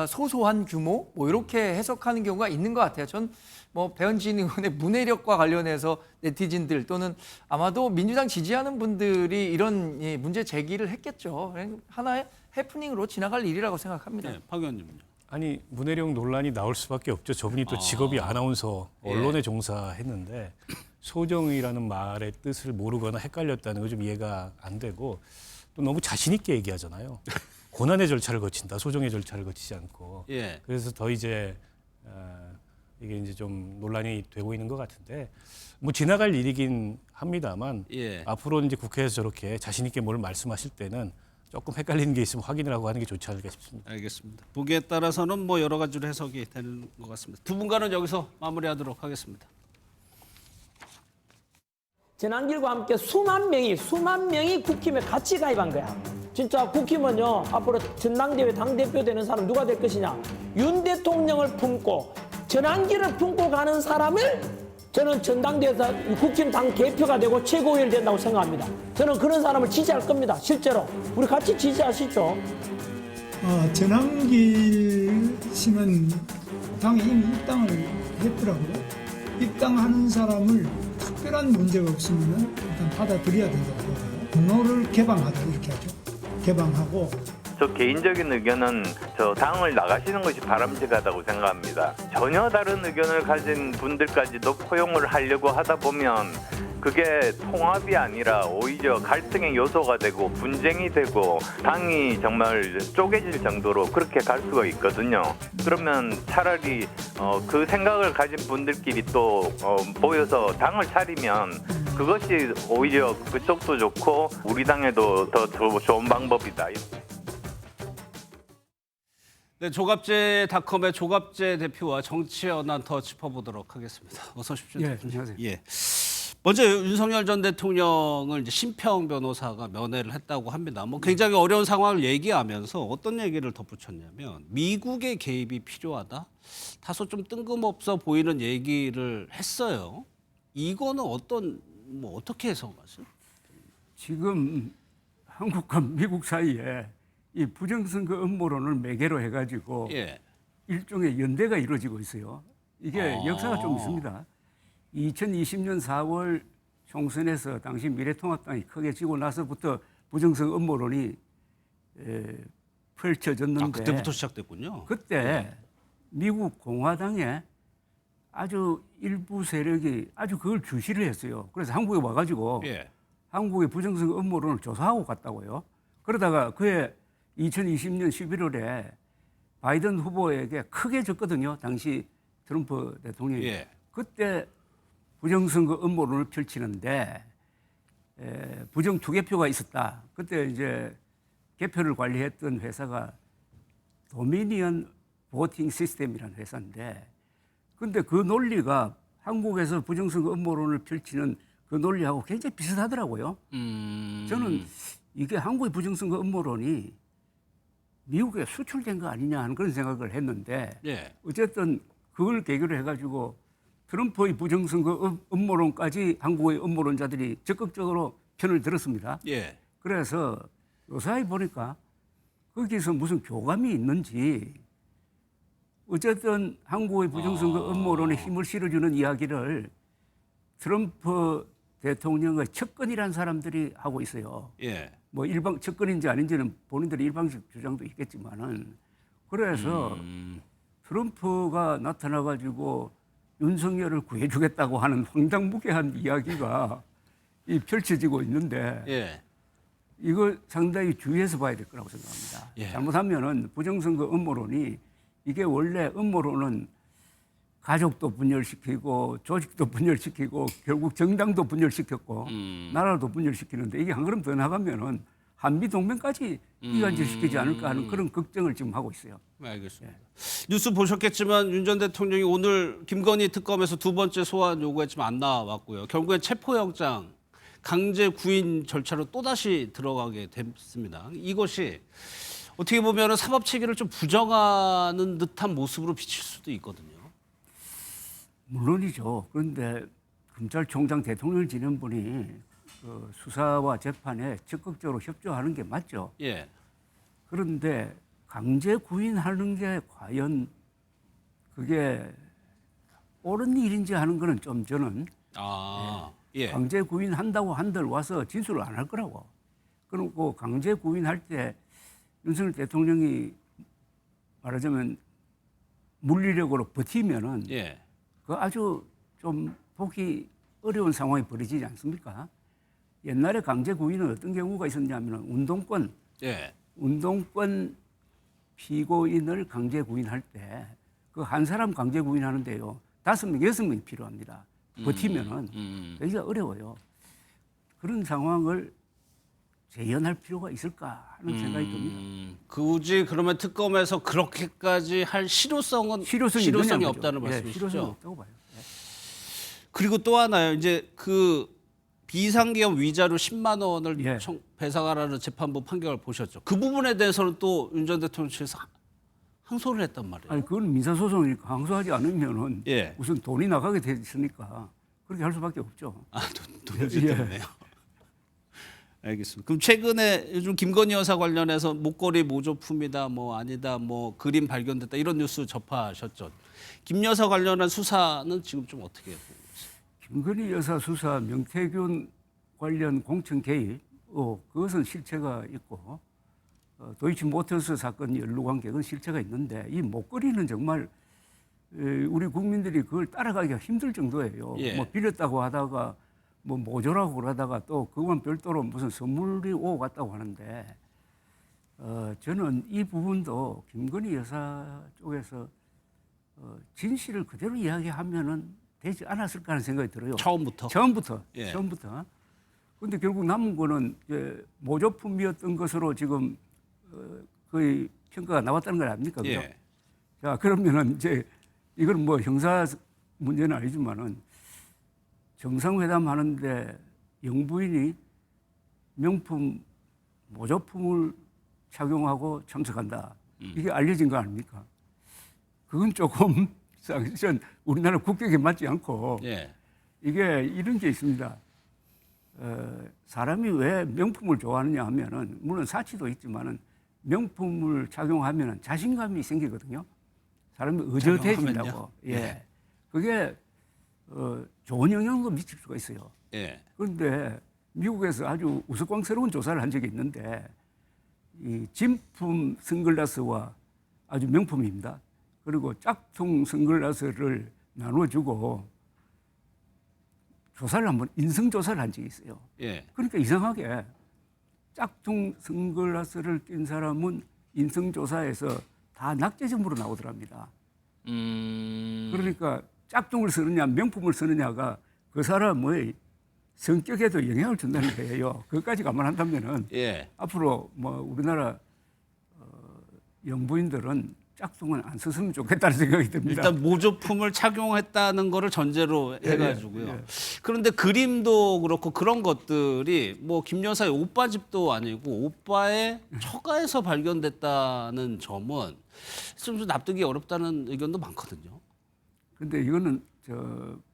소소한 규모 뭐 이렇게 해석하는 경우가 있는 것 같아요. 전 뭐 배현진 의원의 문해력과 관련해서 네티즌들 또는 아마도 민주당 지지하는 분들이 이런 문제 제기를 했겠죠. 하나의 해프닝으로 지나갈 일이라고 생각합니다. 네, 박 의원님은요? 아니 문해력 논란이 나올 수밖에 없죠. 저분이 또 직업이 아나운서 언론에 종사했는데 소정이라는 말의 뜻을 모르거나 헷갈렸다는 거 좀 이해가 안 되고 또 너무 자신 있게 얘기하잖아요. 고난의 절차를 거친다. 소정의 절차를 거치지 않고. 예. 그래서 더 이제 이게 이제 좀 논란이 되고 있는 것 같은데 뭐 지나갈 일이긴 합니다만 앞으로 이제 국회에서 저렇게 자신 있게 뭘 말씀하실 때는 조금 헷갈리는 게 있으면 확인을 하고 하는 게 좋지 않을까 싶습니다. 알겠습니다. 보기에 따라서는 뭐 여러 가지로 해석이 되는 것 같습니다. 두 분과는 여기서 마무리하도록 하겠습니다. 전환길과 함께 수만 명이 국힘에 같이 가입한 거야. 진짜 국힘은요, 앞으로 전당대회 당대표 되는 사람 누가 될 것이냐. 윤 대통령을 품고 전환길을 품고 가는 사람을 저는 전당대회에서 국힘 당 대표가 되고 최고위원이 된다고 생각합니다. 저는 그런 사람을 지지할 겁니다. 실제로. 우리 같이 지지하시죠. 전환길 씨는 당에 이미 입당을 했더라고요. 입당하는 사람을 특별한 문제가 없으면 일단 받아들여야 된다고 봐요. 분노를 개방하다 이렇게 하죠. 개방하고. 저 개인적인 의견은 저 당을 나가시는 것이 바람직하다고 생각합니다. 전혀 다른 의견을 가진 분들까지도 포용을 하려고 하다 보면 그게 통합이 아니라 오히려 갈등의 요소가 되고 분쟁이 되고 당이 정말 쪼개질 정도로 그렇게 갈 수가 있거든요. 그러면 차라리 그 생각을 가진 분들끼리 또 모여서 당을 차리면 그것이 오히려 그쪽도 좋고 우리 당에도 더 좋은 방법이다. 네, 조갑제닷컴의 조갑제 대표와 정치 현안 더 짚어보도록 하겠습니다. 어서 오십시오. 예, 안녕하세요. 예. 먼저 윤석열 전 대통령을 이제 심평 변호사가 면회를 했다고 합니다. 뭐 굉장히 어려운 상황을 얘기하면서 어떤 얘기를 덧붙였냐면 미국의 개입이 필요하다. 다소 좀 뜬금없어 보이는 얘기를 했어요. 이거는 어떻게 해석하세요? 지금 한국과 미국 사이에 이 부정선거 음모론을 매개로 해가지고 일종의 연대가 이루어지고 있어요. 이게 역사가 좀 있습니다. 2020년 4월 총선에서 당시 미래통합당이 크게 지고 나서부터 부정선거 음모론이 펼쳐졌는데 그때부터 시작됐군요. 그때 미국 공화당에 아주 일부 세력이 아주 그걸 주시를 했어요. 그래서 한국에 와가지고 한국의 부정선거 음모론을 조사하고 갔다고요. 그러다가 그해 2020년 11월에 바이든 후보에게 크게 졌거든요. 당시 트럼프 대통령이. 그때 부정선거 음모론을 펼치는데 부정 투개표가 있었다. 그때 이제 개표를 관리했던 회사가 도미니언 보팅 시스템이라는 회사인데 근데 그 논리가 한국에서 부정선거 음모론을 펼치는 그 논리하고 굉장히 비슷하더라고요. 저는 이게 한국의 부정선거 음모론이 미국에 수출된 거 아니냐 하는 그런 생각을 했는데 어쨌든 그걸 계기로 해가지고 트럼프의 부정선거 음모론까지 한국의 음모론자들이 적극적으로 편을 들었습니다. 그래서 요사이 보니까 거기서 무슨 교감이 있는지 어쨌든 한국의 부정선거 음모론에 힘을 실어주는 이야기를 트럼프 대통령의 측근이라는 사람들이 하고 있어요. 예. 뭐 일방 측근인지 아닌지는 본인들의 일방적 주장도 있겠지만은 그래서 트럼프가 나타나가지고 윤석열을 구해주겠다고 하는 황당무계한 이야기가 이 펼쳐지고 있는데 예. 이거 상당히 주의해서 봐야 될 거라고 생각합니다. 예. 잘못하면은 부정선거 음모론이 이게 원래 음모론은 가족도 분열시키고 조직도 분열시키고 결국 정당도 분열시켰고 나라도 분열시키는데 이게 한 걸음 더 나가면은 한미 동맹까지 이간질시키지 않을까 하는 그런 걱정을 지금 하고 있어요. 알겠습니다. 뉴스 보셨겠지만 윤 전 대통령이 오늘 김건희 특검에서 두 번째 소환 요구했지만 안 나왔고요. 결국엔 체포영장 강제 구인 절차로 또다시 들어가게 됐습니다. 이것이 어떻게 보면 사법 체계를 좀 부정하는 듯한 모습으로 비칠 수도 있거든요. 물론이죠. 그런데 검찰총장 대통령을 지낸 분이 그 수사와 재판에 적극적으로 협조하는 게 맞죠. 예. 그런데 강제 구인하는 게 과연 그게 옳은 일인지 하는 거는 좀 저는 예. 강제 구인한다고 한들 와서 진술을 안 할 거라고. 그리고 강제 구인할 때 윤석열 대통령이 말하자면 물리력으로 버티면은 예. 그 아주 좀 보기 어려운 상황이 벌어지지 않습니까? 옛날에 강제 구인은 어떤 경우가 있었냐면 운동권 피고인을 강제 구인할 때 그 한 사람 강제 구인하는데요 5명, 6명이 필요합니다. 버티면은 되기가 어려워요. 그런 상황을 재현할 필요가 있을까 하는 생각이 듭니다. 굳이 그러면 특검에서 그렇게까지 할 실효성이 없다는 말씀이시죠? 실효성이 없다고 봐요. 그리고 또 하나요. 이제 그 비상계엄 위자료 10만 원을 배상하라는 재판부 판결을 보셨죠. 그 부분에 대해서는 또 윤 전 대통령 측에서 항소를 했단 말이에요. 아니 그건 민사소송이니까 항소하지 않으면은 무슨 돈이 나가게 돼 있으니까 그렇게 할 수밖에 없죠. 돈 때문에요. 알겠습니다. 그럼 최근에 요즘 김건희 여사 관련해서 목걸이 모조품이다, 뭐 아니다, 뭐 그림 발견됐다 이런 뉴스 접하셨죠. 김 여사 관련한 수사는 지금 좀 어떻게 보고 있어요? 김건희 여사 수사 명태균 관련 공천 개입, 그것은 실체가 있고 도이치모터스 사건 연루 관계는 실체가 있는데 이 목걸이는 정말 우리 국민들이 그걸 따라가기가 힘들 정도예요. 뭐 빌렸다고 하다가 뭐 모조라고 그러다가 또 그건 별도로 무슨 선물이 오고 갔다고 하는데 저는 이 부분도 김건희 여사 쪽에서 진실을 그대로 이야기하면은 되지 않았을까 하는 생각이 들어요. 처음부터. 그런데 결국 남은 거는 이제 모조품이었던 것으로 지금 거의 평가가 나왔다는 걸 아닙니까? 그죠? 자, 그러면은 이제 이건 뭐 형사 문제는 아니지만은 정상회담 하는데 영부인이 명품 모조품을 착용하고 참석한다. 이게 알려진 거 아닙니까? 그건 조금 우리나라 국격에 맞지 않고 이게 이런 게 있습니다. 사람이 왜 명품을 좋아하느냐 하면은 물론 사치도 있지만은 명품을 착용하면은 자신감이 생기거든요. 사람이 의젓해진다고. 그게 좋은 영향도 미칠 수가 있어요. 그런데 미국에서 아주 우스꽝스러운 조사를 한 적이 있는데 이 진품 선글라스와 아주 명품입니다. 그리고 짝퉁 선글라스를 나눠주고 조사를 한번 인성조사를 한 적이 있어요. 그러니까 이상하게 짝퉁 선글라스를 낀 사람은 인성조사에서 다 낙제점으로 나오더랍니다. 그러니까 짝퉁을 쓰느냐 명품을 쓰느냐가 그 사람의 성격에도 영향을 준다는 거예요. 그것까지 감안한다면은 앞으로 뭐 우리나라 영부인들은 짝퉁은 안 썼으면 좋겠다는 생각이 듭니다. 일단 모조품을 착용했다는 거를 전제로 해가지고요. 그런데 그림도 그렇고 그런 것들이 뭐 김 여사의 오빠 집도 아니고 오빠의 처가에서 발견됐다는 점은 좀 납득이 어렵다는 의견도 많거든요. 그런데 이거는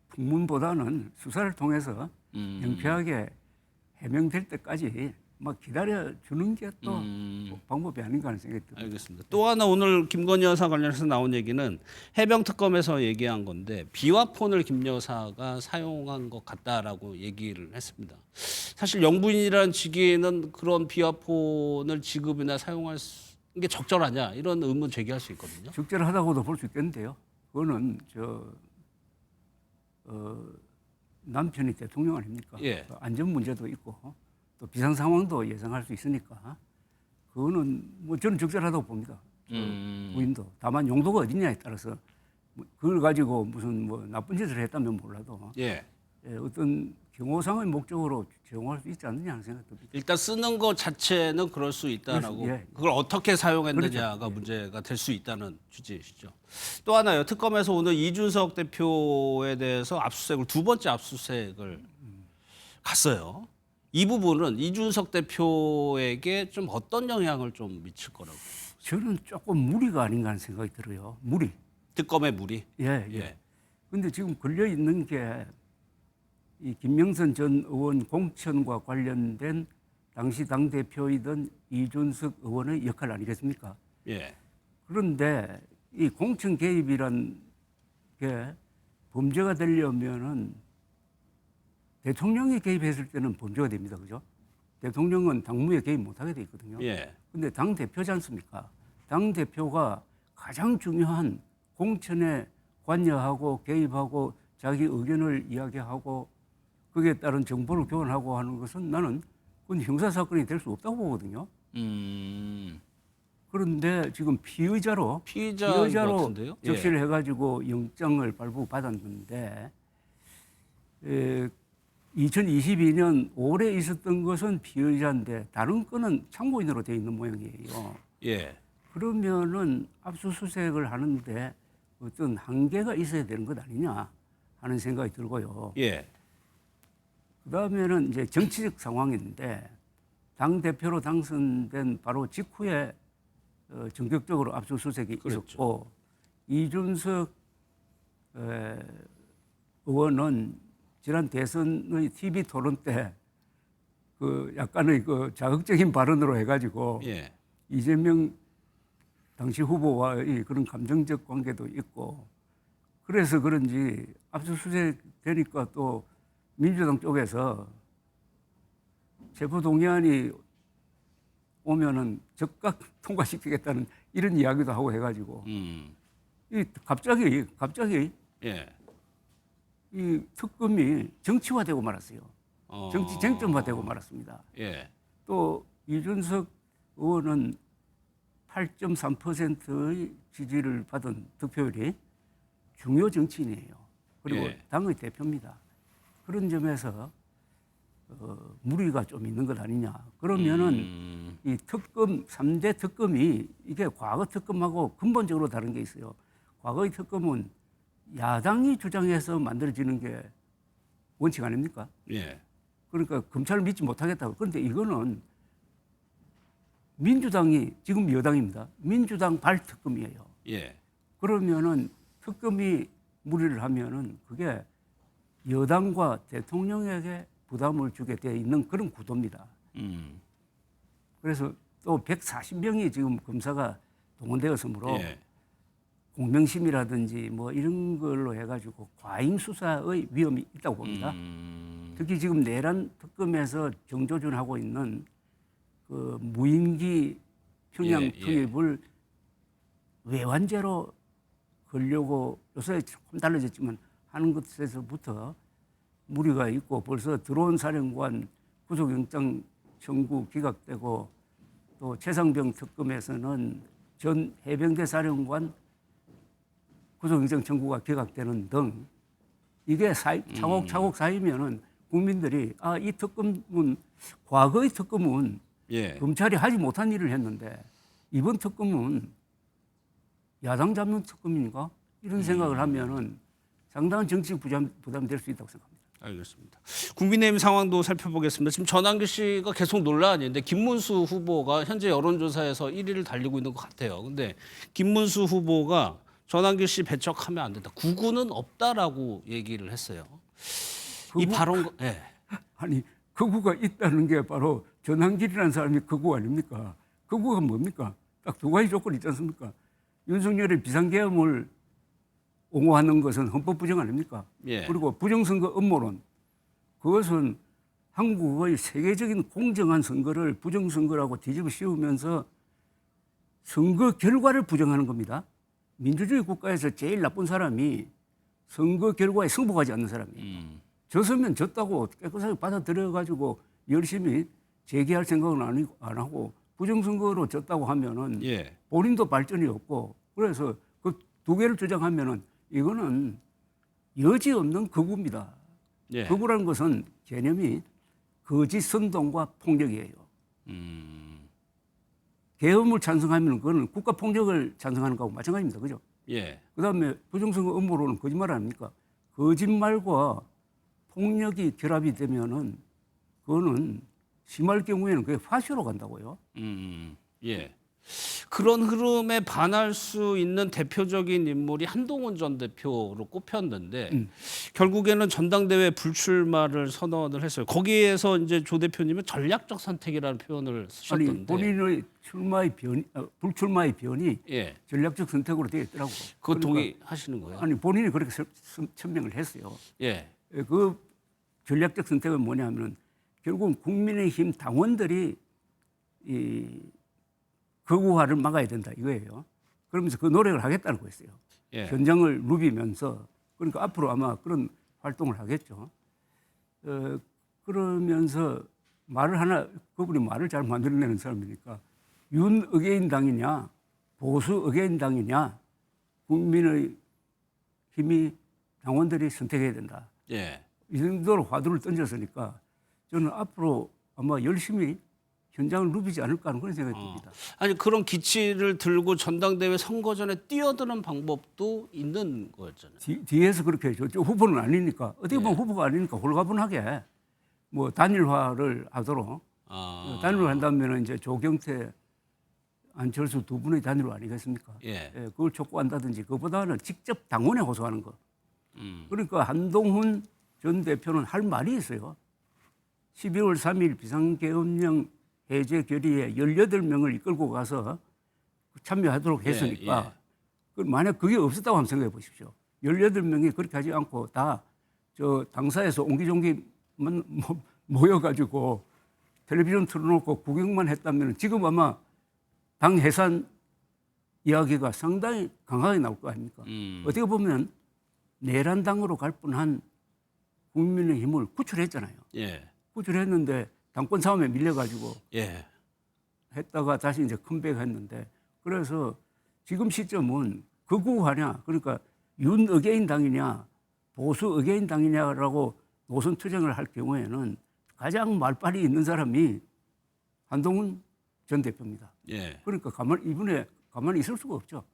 풍문보다는 수사를 통해서 명쾌하게 해명될 때까지 막 기다려 주는 게 또 방법이 아닌가 하는 생각이 듭니다. 알겠습니다. 또 하나 오늘 김건희 여사 관련해서 나온 얘기는 해병 특검에서 얘기한 건데 비화폰을 김 여사가 사용한 것 같다라고 얘기를 했습니다. 사실 영부인이라는 직위에는 그런 비화폰을 지급이나 사용할 게 적절하냐 이런 의문 제기할 수 있거든요. 적절하다고도 볼 수 있겠는데요. 그거는 남편이 대통령 아닙니까? 예. 안전 문제도 있고 또 비상 상황도 예상할 수 있으니까 그거는 뭐 저는 적절하다고 봅니다. 부인도 다만 용도가 어디냐에 따라서 그걸 가지고 무슨 뭐 나쁜 짓을 했다면 몰라도 어떤 경호상의 목적으로 제공할 수 있지 않느냐 하는 생각이 듭니다. 일단 쓰는 것 자체는 그럴 수 있다라고 그걸 어떻게 사용했느냐가 문제가 될 수 있다는 취지이시죠. 또 하나요. 특검에서 오늘 이준석 대표에 대해서 압수수색을 두 번째 압수수색을 갔어요. 이 부분은 이준석 대표에게 좀 어떤 영향을 좀 미칠 거라고? 저는 조금 무리가 아닌가 하는 생각이 들어요. 무리. 특검의 무리? 예. 근데 지금 걸려 있는 게 이 김명선 전 의원 공천과 관련된 당시 당대표이던 이준석 의원의 역할 아니겠습니까? 예. 그런데 이 공천 개입이란 게 범죄가 되려면은 대통령이 개입했을 때는 범죄가 됩니다. 그죠? 대통령은 당무에 개입 못하게 돼 있거든요. 예. 근데 당대표지 않습니까? 당대표가 가장 중요한 공천에 관여하고 개입하고 자기 의견을 이야기하고 거기에 따른 정보를 교환하고 하는 것은 나는 그건 형사사건이 될 수 없다고 보거든요. 그런데 지금 피의자로 적시를 해가지고 영장을 발부받았는데 2022년 5월에 있었던 것은 피의자인데 다른 건은 참고인으로 되어 있는 모양이에요. 예. 그러면은 압수수색을 하는데 어떤 한계가 있어야 되는 것 아니냐 하는 생각이 들고요. 예. 그다음에는 이제 정치적 상황인데 당 대표로 당선된 바로 직후에 전격적으로 압수수색이 있었고 이준석 의원은 지난 대선의 TV 토론 때 그 약간의 그 자극적인 발언으로 해가지고 이재명 당시 후보와의 그런 감정적 관계도 있고 그래서 그런지 압수수색 되니까 또 민주당 쪽에서 체포동의안이 오면은 즉각 통과시키겠다는 이런 이야기도 하고 해가지고 이 갑자기 이 특검이 정치화되고 말았어요. 정치 쟁점화되고 말았습니다. 또 이준석 의원은 8.3%의 지지를 받은 득표율이 중요 정치인이에요. 그리고 당의 대표입니다. 그런 점에서 무리가 좀 있는 것 아니냐. 그러면은 이 특검 3대 특검이 이게 과거 특검하고 근본적으로 다른 게 있어요. 과거의 특검은 야당이 주장해서 만들어지는 게 원칙 아닙니까? 그러니까 검찰을 믿지 못하겠다고. 그런데 이거는 민주당이 지금 여당입니다. 민주당 발특검이에요. 그러면은 특검이 무리를 하면은 그게 여당과 대통령에게 부담을 주게 돼 있는 그런 구도입니다. 그래서 또 140명이 지금 검사가 동원되었으므로 공명심이라든지 뭐 이런 걸로 해가지고 과잉 수사의 위험이 있다고 봅니다. 특히 지금 내란 특검에서 정조준하고 있는 그 무인기 평양 투입을 외환죄로 걸려고 요새 조금 달라졌지만 하는 것에서부터 무리가 있고 벌써 들어온 사령관 구속영장 청구 기각되고 또 최상병 특검에서는 전 해병대 사령관 구속영장 청구가 기각되는 등 이게 차곡차곡 쌓이면은 국민들이 이 특검은 과거의 특검은 검찰이 하지 못한 일을 했는데 이번 특검은 야당 잡는 특검인가 이런 생각을 하면은 상당한 정치적 부담이 될 수 있다고 생각합니다. 알겠습니다. 국민의힘 상황도 살펴보겠습니다. 지금 전환규 씨가 계속 논란인데 김문수 후보가 현재 여론조사에서 1위를 달리고 있는 것 같아요. 근데 김문수 후보가 전환규 씨 배척하면 안 된다. 구구는 없다라고 얘기를 했어요. 이 발언, 아니 극우가 있다는 게 바로 전한길이라는 사람이 극우 아닙니까? 극우가 뭡니까? 딱 두 가지 조건이 있지 않습니까? 윤석열의 비상계엄을 옹호하는 것은 헌법 부정 아닙니까? 예. 그리고 부정선거 음모론, 그것은 한국의 세계적인 공정한 선거를 부정선거라고 뒤집어 씌우면서 선거 결과를 부정하는 겁니다. 민주주의 국가에서 제일 나쁜 사람이 선거 결과에 승복하지 않는 사람이에요. 졌으면 졌다고 깨끗하게 받아들여가지고 열심히 재개할 생각은 안 하고 부정선거로 졌다고 하면은 예. 본인도 발전이 없고, 그래서 그 두 개를 주장하면은 이거는 여지 없는 극우입니다. 예. 극우라는 것은 개념이 거짓 선동과 폭력이에요. 계엄을 찬성하면 그거는 국가 폭력을 찬성하는 거하고 마찬가지입니다. 그죠? 예. 그다음에 부정선거 음모론은 거짓말 아닙니까? 거짓말과 폭력이 결합이 되면은 그거는 심할 경우에는 그게 파쇼로 간다고요. 예. 그런 흐름에 반할 수 있는 대표적인 인물이 한동훈 전 대표로 꼽혔는데 결국에는 전당대회 불출마를 선언을 했어요. 거기에서 이제 조 대표님은 전략적 선택이라는 표현을 쓰셨던데. 아니, 본인의 불출마의 변이 예. 전략적 선택으로 되어 있더라고요. 그거 동의하시는 거예요? 아니, 본인이 그렇게 천명을 했어요. 예. 그 전략적 선택은 뭐냐면 결국은 국민의힘 당원들이 이 극우화를 막아야 된다 이거예요. 그러면서 그 노력을 하겠다는 거였어요. 예. 현장을 누비면서, 그러니까 앞으로 아마 그런 활동을 하겠죠. 그러면서 그분이 말을 잘 만들어내는 사람이니까 윤 어게인 당이냐 보수 어게인 당이냐 국민의 힘이 당원들이 선택해야 된다. 예. 이 정도로 화두를 던졌으니까 저는 앞으로 아마 열심히 현장을 누비지 않을까 하는 그런 생각이 듭니다. 아니, 그런 기치를 들고 전당대회 선거 전에 뛰어드는 방법도 있는 거였잖아요. 뒤에서 그렇게 해죠. 후보는 아니니까, 어떻게 보면 후보가 아니니까 홀가분하게 뭐 단일화를 하도록. 단일화 한다면 이제 조경태, 안철수 두 분의 단일화 아니겠습니까? 예. 그걸 촉구한다든지, 그보다는 직접 당원에 호소하는 거. 그러니까 한동훈 전 대표는 할 말이 있어요. 12월 3일 비상계엄령 해제 결의에 18명을 이끌고 가서 참여하도록 했으니까 만약 그게 없었다고 한번 생각해 보십시오. 18명이 그렇게 하지 않고 다 저 당사에서 옹기종기 모여가지고 텔레비전 틀어놓고 구경만 했다면 지금 아마 당 해산 이야기가 상당히 강하게 나올 거 아닙니까? 어떻게 보면 내란당으로 갈 뻔한 국민의힘을 구출했잖아요. 예. 구출했는데 당권 싸움에 밀려가지고 예. 했다가 다시 이제 컴백했는데, 그래서 지금 시점은 극우화냐, 그러니까 윤 어게인 당이냐 보수 어게인 당이냐라고 노선 투쟁을 할 경우에는 가장 말빨이 있는 사람이 한동훈 전 대표입니다. 예. 그러니까 이번에 가만히 있을 수가 없죠.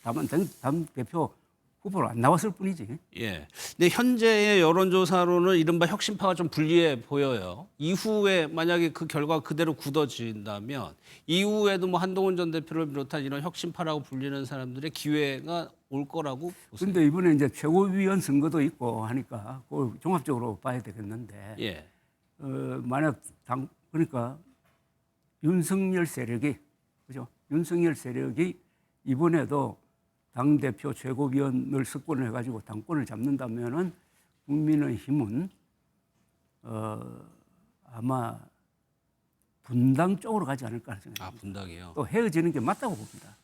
다만 당 대표 후보로 안 나왔을 뿐이지. 예. 근데 현재의 여론조사로는 이른바 혁신파가 좀 불리해 보여요. 이후에 만약에 그 결과가 그대로 굳어진다면 이후에도 뭐 한동훈 전 대표를 비롯한 이런 혁신파라고 불리는 사람들의 기회가 올 거라고 보세요. 그런데 이번에 이제 최고위원 선거도 있고 하니까 그걸 종합적으로 봐야 되겠는데. 예. 만약 그러니까 윤석열 세력이, 그죠? 윤석열 세력이 이번에도 당대표 최고위원을 석권을 해가지고 당권을 잡는다면은 국민의힘은 아마 분당 쪽으로 가지 않을까 하는 생각입니다. 분당이요? 또 헤어지는 게 맞다고 봅니다.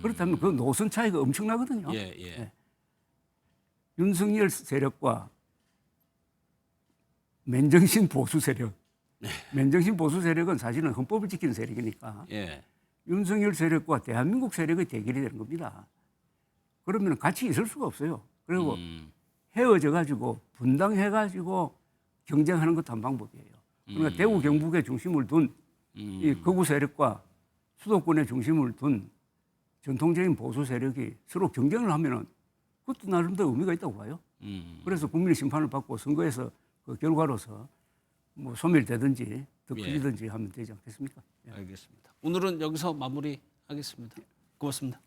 그렇다면 그 노선 차이가 엄청나거든요. 예, 예. 네. 윤석열 세력과 맨정신 보수 세력. 맨정신 보수 세력은 사실은 헌법을 지키는 세력이니까. 예. 윤석열 세력과 대한민국 세력의 대결이 되는 겁니다. 그러면 같이 있을 수가 없어요. 그리고 헤어져 가지고 분당해 가지고 경쟁하는 것도 한 방법이에요. 그러니까 대구 경북에 중심을 둔 이 극우 세력과 수도권에 중심을 둔 전통적인 보수 세력이 서로 경쟁을 하면은 그것도 나름대로 의미가 있다고 봐요. 그래서 국민의 심판을 받고 선거에서 그 결과로서 뭐 소멸되든지 더 커지든지 하면 되지 않겠습니까? 예. 알겠습니다. 오늘은 여기서 마무리하겠습니다. 고맙습니다.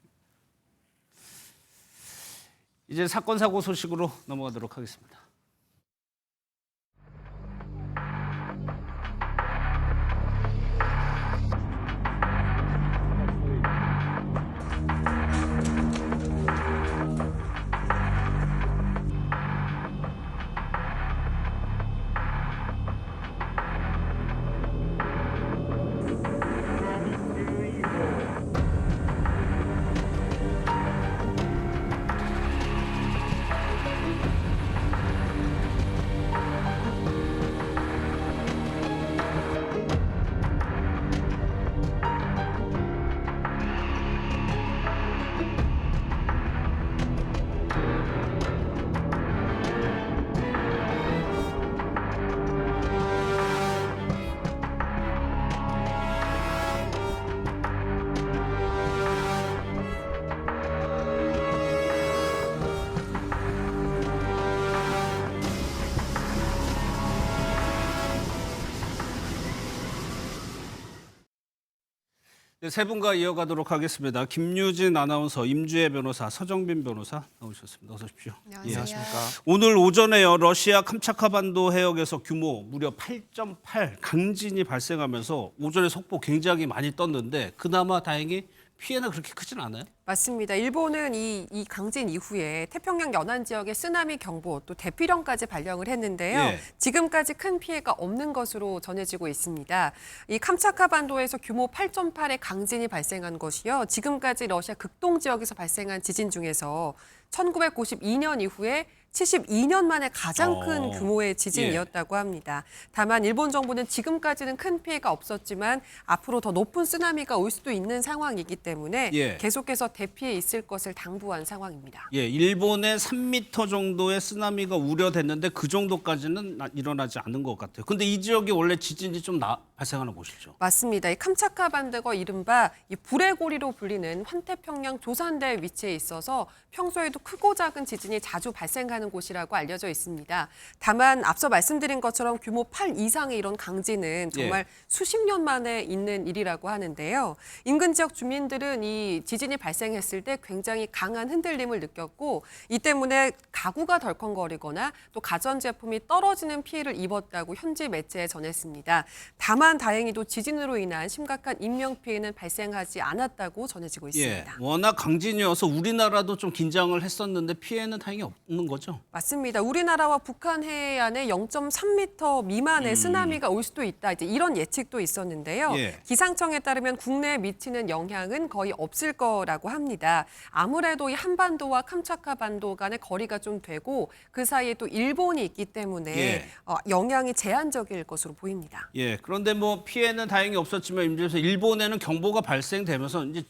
이제 사건 사고 소식으로 넘어가도록 하겠습니다. 세 분과 이어가도록 하겠습니다. 김유진 아나운서, 임주혜 변호사, 서정빈 변호사 나오셨습니다. 어서 오십시오. 안녕하십니까. 오늘 오전에요. 러시아 캄차카반도 해역에서 규모 무려 8.8 강진이 발생하면서 오전에 속보 굉장히 많이 떴는데 그나마 다행히 피해는 그렇게 크진 않아요? 맞습니다. 일본은 이 강진 이후에 태평양 연안 지역에 쓰나미 경보 또 대피령까지 발령을 했는데요. 예. 지금까지 큰 피해가 없는 것으로 전해지고 있습니다. 이 캄차카반도에서 규모 8.8의 강진이 발생한 것이요. 지금까지 러시아 극동 지역에서 발생한 지진 중에서 1992년 이후에 72년 만에 가장 큰 규모의 지진이었다고 합니다. 다만 일본 정부는 지금까지는 큰 피해가 없었지만 앞으로 더 높은 쓰나미가 올 수도 있는 상황이기 때문에 계속해서 대피해 있을 것을 당부한 상황입니다. 예, 일본에 3m 정도의 쓰나미가 우려됐는데 그 정도까지는 일어나지 않은 것 같아요. 근데 이 지역이 원래 지진이 좀 발생하는 곳이죠. 맞습니다. 이 캄차카반도가 이른바 이 불의 고리로 불리는 환태평양 조산대에 위치해 있어서 평소에도 크고 작은 지진이 자주 발생하는 곳이라고 알려져 있습니다. 다만 앞서 말씀드린 것처럼 규모 8 이상의 이런 강진은 정말 수십 년 만에 있는 일이라고 하는데요. 인근 지역 주민들은 이 지진이 발생했을 때 굉장히 강한 흔들림을 느꼈고 이 때문에 가구가 덜컹거리거나 또 가전제품이 떨어지는 피해를 입었다고 현지 매체에 전했습니다. 다만 다행히도 지진으로 인한 심각한 인명피해는 발생하지 않았다고 전해지고 있습니다. 워낙 강진이어서 우리나라도 좀 긴장을 했었는데 피해는 다행히 없는 거죠? 맞습니다. 우리나라와 북한 해안에 0.3m 미만의 쓰나미가 올 수도 있다. 이제 이런 예측도 있었는데요. 기상청에 따르면 국내에 미치는 영향은 거의 없을 거라고 합니다. 아무래도 이 한반도와 캄차카반도 간의 거리가 좀 되고 그 사이에 또 일본이 있기 때문에 영향이 제한적일 것으로 보입니다. 그런데 뭐 피해는 다행히 없었지만 임지에서 일본에는 경보가 발생되면서 이제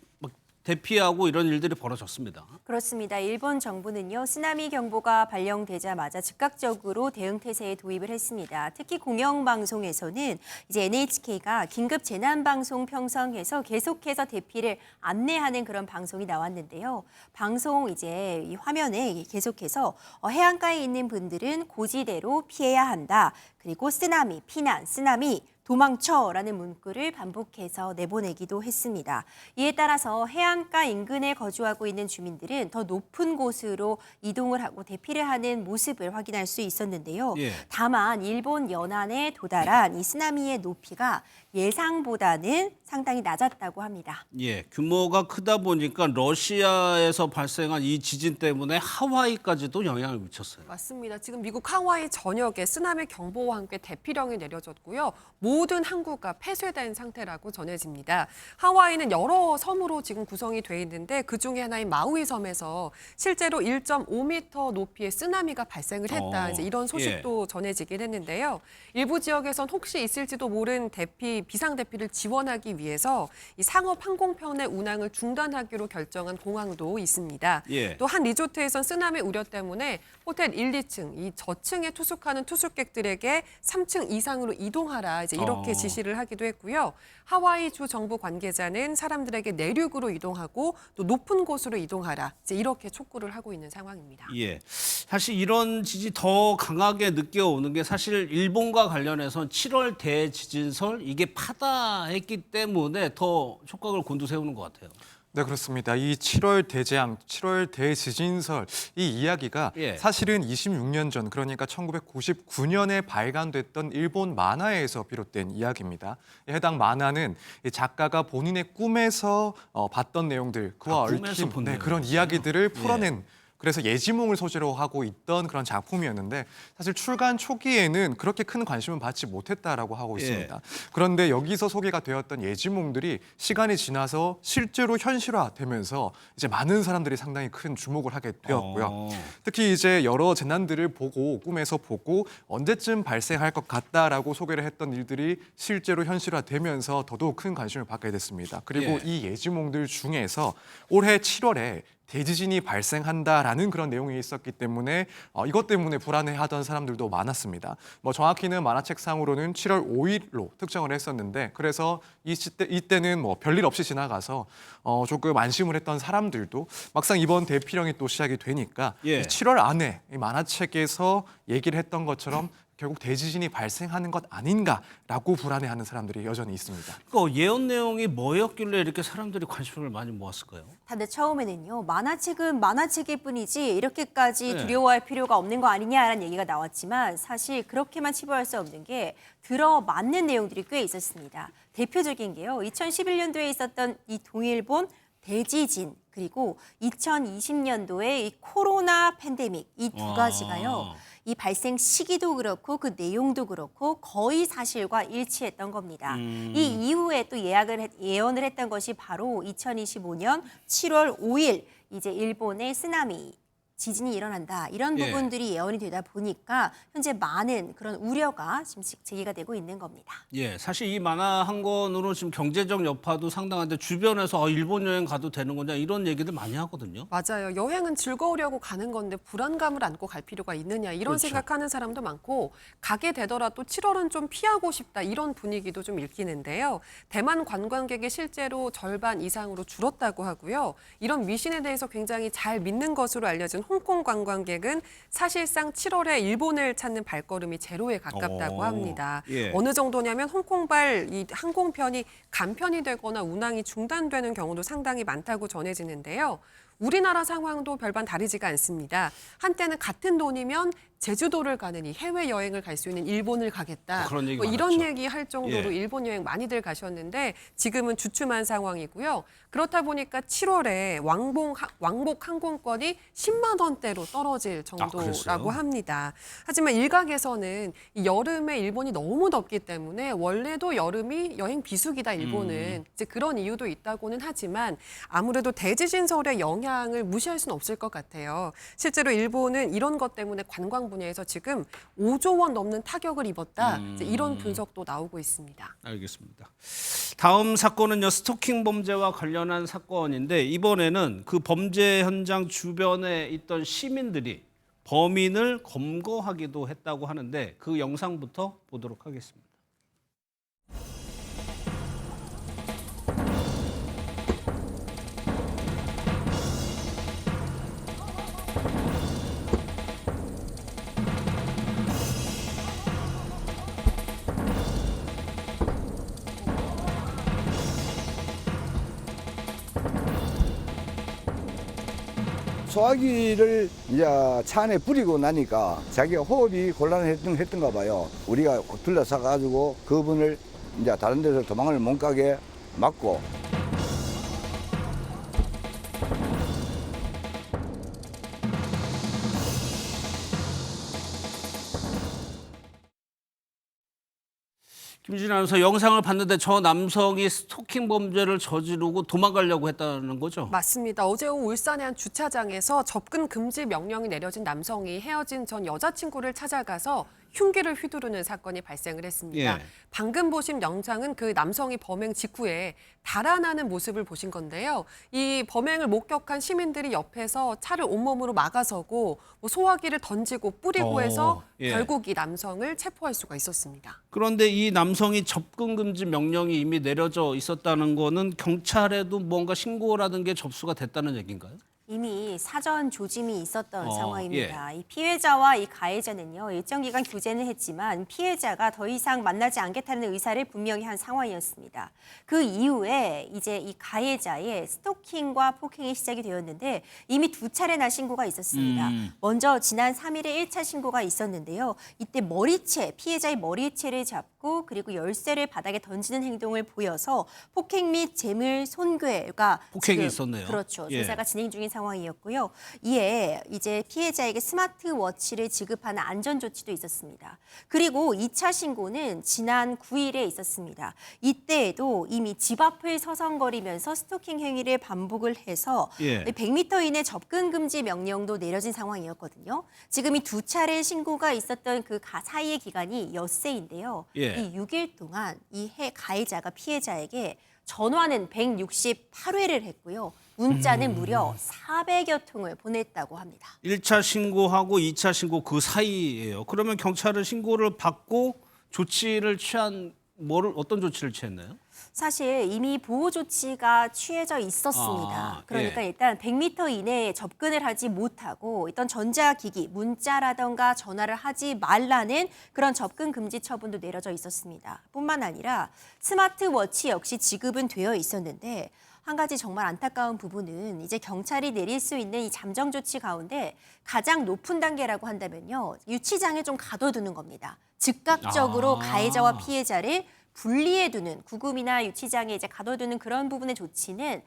대피하고 이런 일들이 벌어졌습니다. 그렇습니다. 일본 정부는요, 쓰나미 경보가 발령되자마자 즉각적으로 대응 태세에 도입을 했습니다. 특히 공영방송에서는 이제 NHK가 긴급 재난방송 편성해서 계속해서 대피를 안내하는 그런 방송이 나왔는데요. 방송 이제 이 화면에 계속해서 해안가에 있는 분들은 고지대로 피해야 한다. 그리고 쓰나미, 피난, 쓰나미, 도망쳐라는 문구를 반복해서 내보내기도 했습니다. 이에 따라서 해안가 인근에 거주하고 있는 주민들은 더 높은 곳으로 이동을 하고 대피를 하는 모습을 확인할 수 있었는데요. 다만 일본 연안에 도달한 이 쓰나미의 높이가 예상보다는 상당히 낮았다고 합니다. 규모가 크다 보니까 러시아에서 발생한 이 지진 때문에 하와이까지도 영향을 미쳤어요. 맞습니다. 지금 미국 하와이 전역에 쓰나미 경보와 함께 대피령이 내려졌고요. 모든 항구가 폐쇄된 상태라고 전해집니다. 하와이는 여러 섬으로 지금 구성이 돼 있는데 그중에 하나인 마우이 섬에서 실제로 1.5m 높이의 쓰나미가 발생을 했다. 이제 이런 소식도 전해지긴 했는데요. 일부 지역에선 혹시 있을지도 모른 비상대피를 지원하기 위해서 이 상업 항공편의 운항을 중단하기로 결정한 공항도 있습니다. 또 한 리조트에선 쓰나미 우려 때문에 호텔 1, 2층, 이 저층에 투숙하는 투숙객들에게 3층 이상으로 이동하라 이제 이렇게 지시를 하기도 했고요. 하와이 주 정부 관계자는 사람들에게 내륙으로 이동하고 또 높은 곳으로 이동하라 이제 이렇게 촉구를 하고 있는 상황입니다. 사실 이런 지진이 더 강하게 느껴오는 게 사실 일본과 관련해서 7월 대지진설 이게 파다했기 때문에 더 촉각을 곤두세우는 것 같아요. 네, 그렇습니다. 이 7월 대재앙, 7월 대지진설 이 이야기가 사실은 26년 전 그러니까 1999년에 발간됐던 일본 만화에서 비롯된 이야기입니다. 해당 만화는 작가가 본인의 꿈에서 봤던 내용들 그와 얽힌 그런 이야기들을 풀어낸 그래서 예지몽을 소재로 하고 있던 그런 작품이었는데 사실 출간 초기에는 그렇게 큰 관심을 받지 못했다라고 하고 있습니다. 그런데 여기서 소개가 되었던 예지몽들이 시간이 지나서 실제로 현실화되면서 이제 많은 사람들이 상당히 큰 주목을 하게 되었고요. 특히 이제 여러 재난들을 보고 꿈에서 보고 언제쯤 발생할 것 같다라고 소개를 했던 일들이 실제로 현실화되면서 더더욱 큰 관심을 받게 됐습니다. 그리고 이 예지몽들 중에서 올해 7월에 대지진이 발생한다라는 그런 내용이 있었기 때문에 이것 때문에 불안해하던 사람들도 많았습니다. 정확히는 만화책상으로는 7월 5일로 특정을 했었는데 그래서 이때는 별일 없이 지나가서 조금 안심을 했던 사람들도 막상 이번 대피령이 또 시작이 되니까 7월 안에 이 만화책에서 얘기를 했던 것처럼 결국 대지진이 발생하는 것 아닌가라고 불안해하는 사람들이 여전히 있습니다. 그 예언 내용이 뭐였길래 이렇게 사람들이 관심을 많이 모았을까요? 다들 처음에는요, 만화책은 만화책일 뿐이지 이렇게까지 네. 두려워할 필요가 없는 거 아니냐라는 얘기가 나왔지만 사실 그렇게만 치부할 수 없는 게 들어맞는 내용들이 꽤 있었습니다. 대표적인 게요, 2011년도에 있었던 이 동일본 대지진, 그리고 2020년도에 이 코로나 팬데믹, 이 두 가지가요, 이 발생 시기도 그렇고 그 내용도 그렇고 거의 사실과 일치했던 겁니다. 이 이후에 또 예언을 했던 것이 바로 2025년 7월 5일 이제 일본의 쓰나미 지진이 일어난다. 이런 예. 부분들이 예언이 되다 보니까 현재 많은 그런 우려가 지금 제기가 되고 있는 겁니다. 예, 사실 이 만화 한 권으로 지금 경제적 여파도 상당한데 주변에서 일본 여행 가도 되는 거냐 이런 얘기들 많이 하거든요. 맞아요. 여행은 즐거우려고 가는 건데 불안감을 안고 갈 필요가 있느냐 이런 그렇죠. 생각하는 사람도 많고 가게 되더라도 7월은 좀 피하고 싶다 이런 분위기도 좀 읽히는데요. 대만 관광객이 실제로 절반 이상으로 줄었다고 하고요. 이런 미신에 대해서 굉장히 잘 믿는 것으로 알려진 홍콩 관광객은 사실상 7월에 일본을 찾는 발걸음이 제로에 가깝다고 합니다. 예. 어느 정도냐면 홍콩발 이 항공편이 간편이 되거나 운항이 중단되는 경우도 상당히 많다고 전해지는데요. 우리나라 상황도 별반 다르지가 않습니다. 한때는 같은 돈이면 제주도를 가는 이 해외여행을 갈 수 있는 일본을 가겠다. 그런 얘기 뭐 이런 많았죠. 얘기 할 정도로 예. 일본 여행 많이들 가셨는데 지금은 주춤한 상황이고요. 그렇다 보니까 7월에 왕복 항공권이 10만 원대로 떨어질 정도라고 그랬어요? 합니다. 하지만 일각에서는 이 여름에 일본이 너무 덥기 때문에 원래도 여름이 여행 비수기다 일본은 이제 그런 이유도 있다고는 하지만 아무래도 대지진설의 영향을 무시할 수는 없을 것 같아요. 실제로 일본은 이런 것 때문에 관광 분야에서 지금 5조 원 넘는 타격을 입었다. 이제 이런 분석도 나오고 있습니다. 알겠습니다. 다음 사건은요, 스토킹 범죄와 관련한 사건인데 이번에는 그 범죄 현장 주변에 있던 시민들이 범인을 검거하기도 했다고 하는데 그 영상부터 보도록 하겠습니다. 소화기를 이제 차 안에 뿌리고 나니까 자기가 호흡이 곤란했던가 봐요. 우리가 둘러싸 가지고 그분을 이제 다른 데서 도망을 못 가게 막고. 김진아 아나운서, 영상을 봤는데 저 남성이 스토킹 범죄를 저지르고 도망가려고 했다는 거죠? 맞습니다. 어제 오후 울산의 한 주차장에서 접근 금지 명령이 내려진 남성이 헤어진 전 여자친구를 찾아가서 흉기를 휘두르는 사건이 발생을 했습니다. 예. 방금 보신 영상은 그 남성이 범행 직후에 달아나는 모습을 보신 건데요. 이 범행을 목격한 시민들이 옆에서 차를 온몸으로 막아서고 뭐 소화기를 던지고 뿌리고 해서 예. 결국 이 남성을 체포할 수가 있었습니다. 그런데 이 남성이 접근 금지 명령이 이미 내려져 있었다는 거는 경찰에도 뭔가 신고라든 게 접수가 됐다는 얘기인가요? 이미 사전 조짐이 있었던 상황입니다. 예. 이 피해자와 이 가해자는요, 일정 기간 교제는 했지만 피해자가 더 이상 만나지 않겠다는 의사를 분명히 한 상황이었습니다. 그 이후에 이제 이 가해자의 스토킹과 폭행이 시작이 되었는데 이미 두 차례나 신고가 있었습니다. 먼저 지난 3일에 1차 신고가 있었는데요. 이때 피해자의 머리채를 잡고 그리고 열쇠를 바닥에 던지는 행동을 보여서 폭행 및 재물 손괴가 폭행이 지금, 있었네요. 그렇죠. 예. 조사가 진행 중인 상황이었고요. 이에 이제 피해자에게 스마트워치를 지급하는 안전 조치도 있었습니다. 그리고 2차 신고는 지난 9일에 있었습니다. 이때에도 이미 집 앞을 서성거리면서 스토킹 행위를 반복을 해서 예. 100m 이내 접근 금지 명령도 내려진 상황이었거든요. 지금 이 두 차례 신고가 있었던 그 사이의 기간이 엿새인데요. 예. 이 6일 동안 이 가해자가 피해자에게 전화는 168회를 했고요. 문자는 무려 400여 통을 보냈다고 합니다. 1차 신고하고 2차 신고 그 사이예요. 그러면 경찰은 신고를 받고 조치를 취한 어떤 조치를 취했나요? 사실 이미 보호 조치가 취해져 있었습니다. 그러니까 예. 일단 100m 이내에 접근을 하지 못하고 어떤 전자기기, 문자라던가 전화를 하지 말라는 그런 접근 금지 처분도 내려져 있었습니다. 뿐만 아니라 스마트워치 역시 지급은 되어 있었는데 한 가지 정말 안타까운 부분은 이제 경찰이 내릴 수 있는 이 잠정 조치 가운데 가장 높은 단계라고 한다면요. 유치장에 좀 가둬두는 겁니다. 즉각적으로 가해자와 피해자를 분리해두는 구금이나 유치장에 이제 가둬두는 그런 부분의 조치는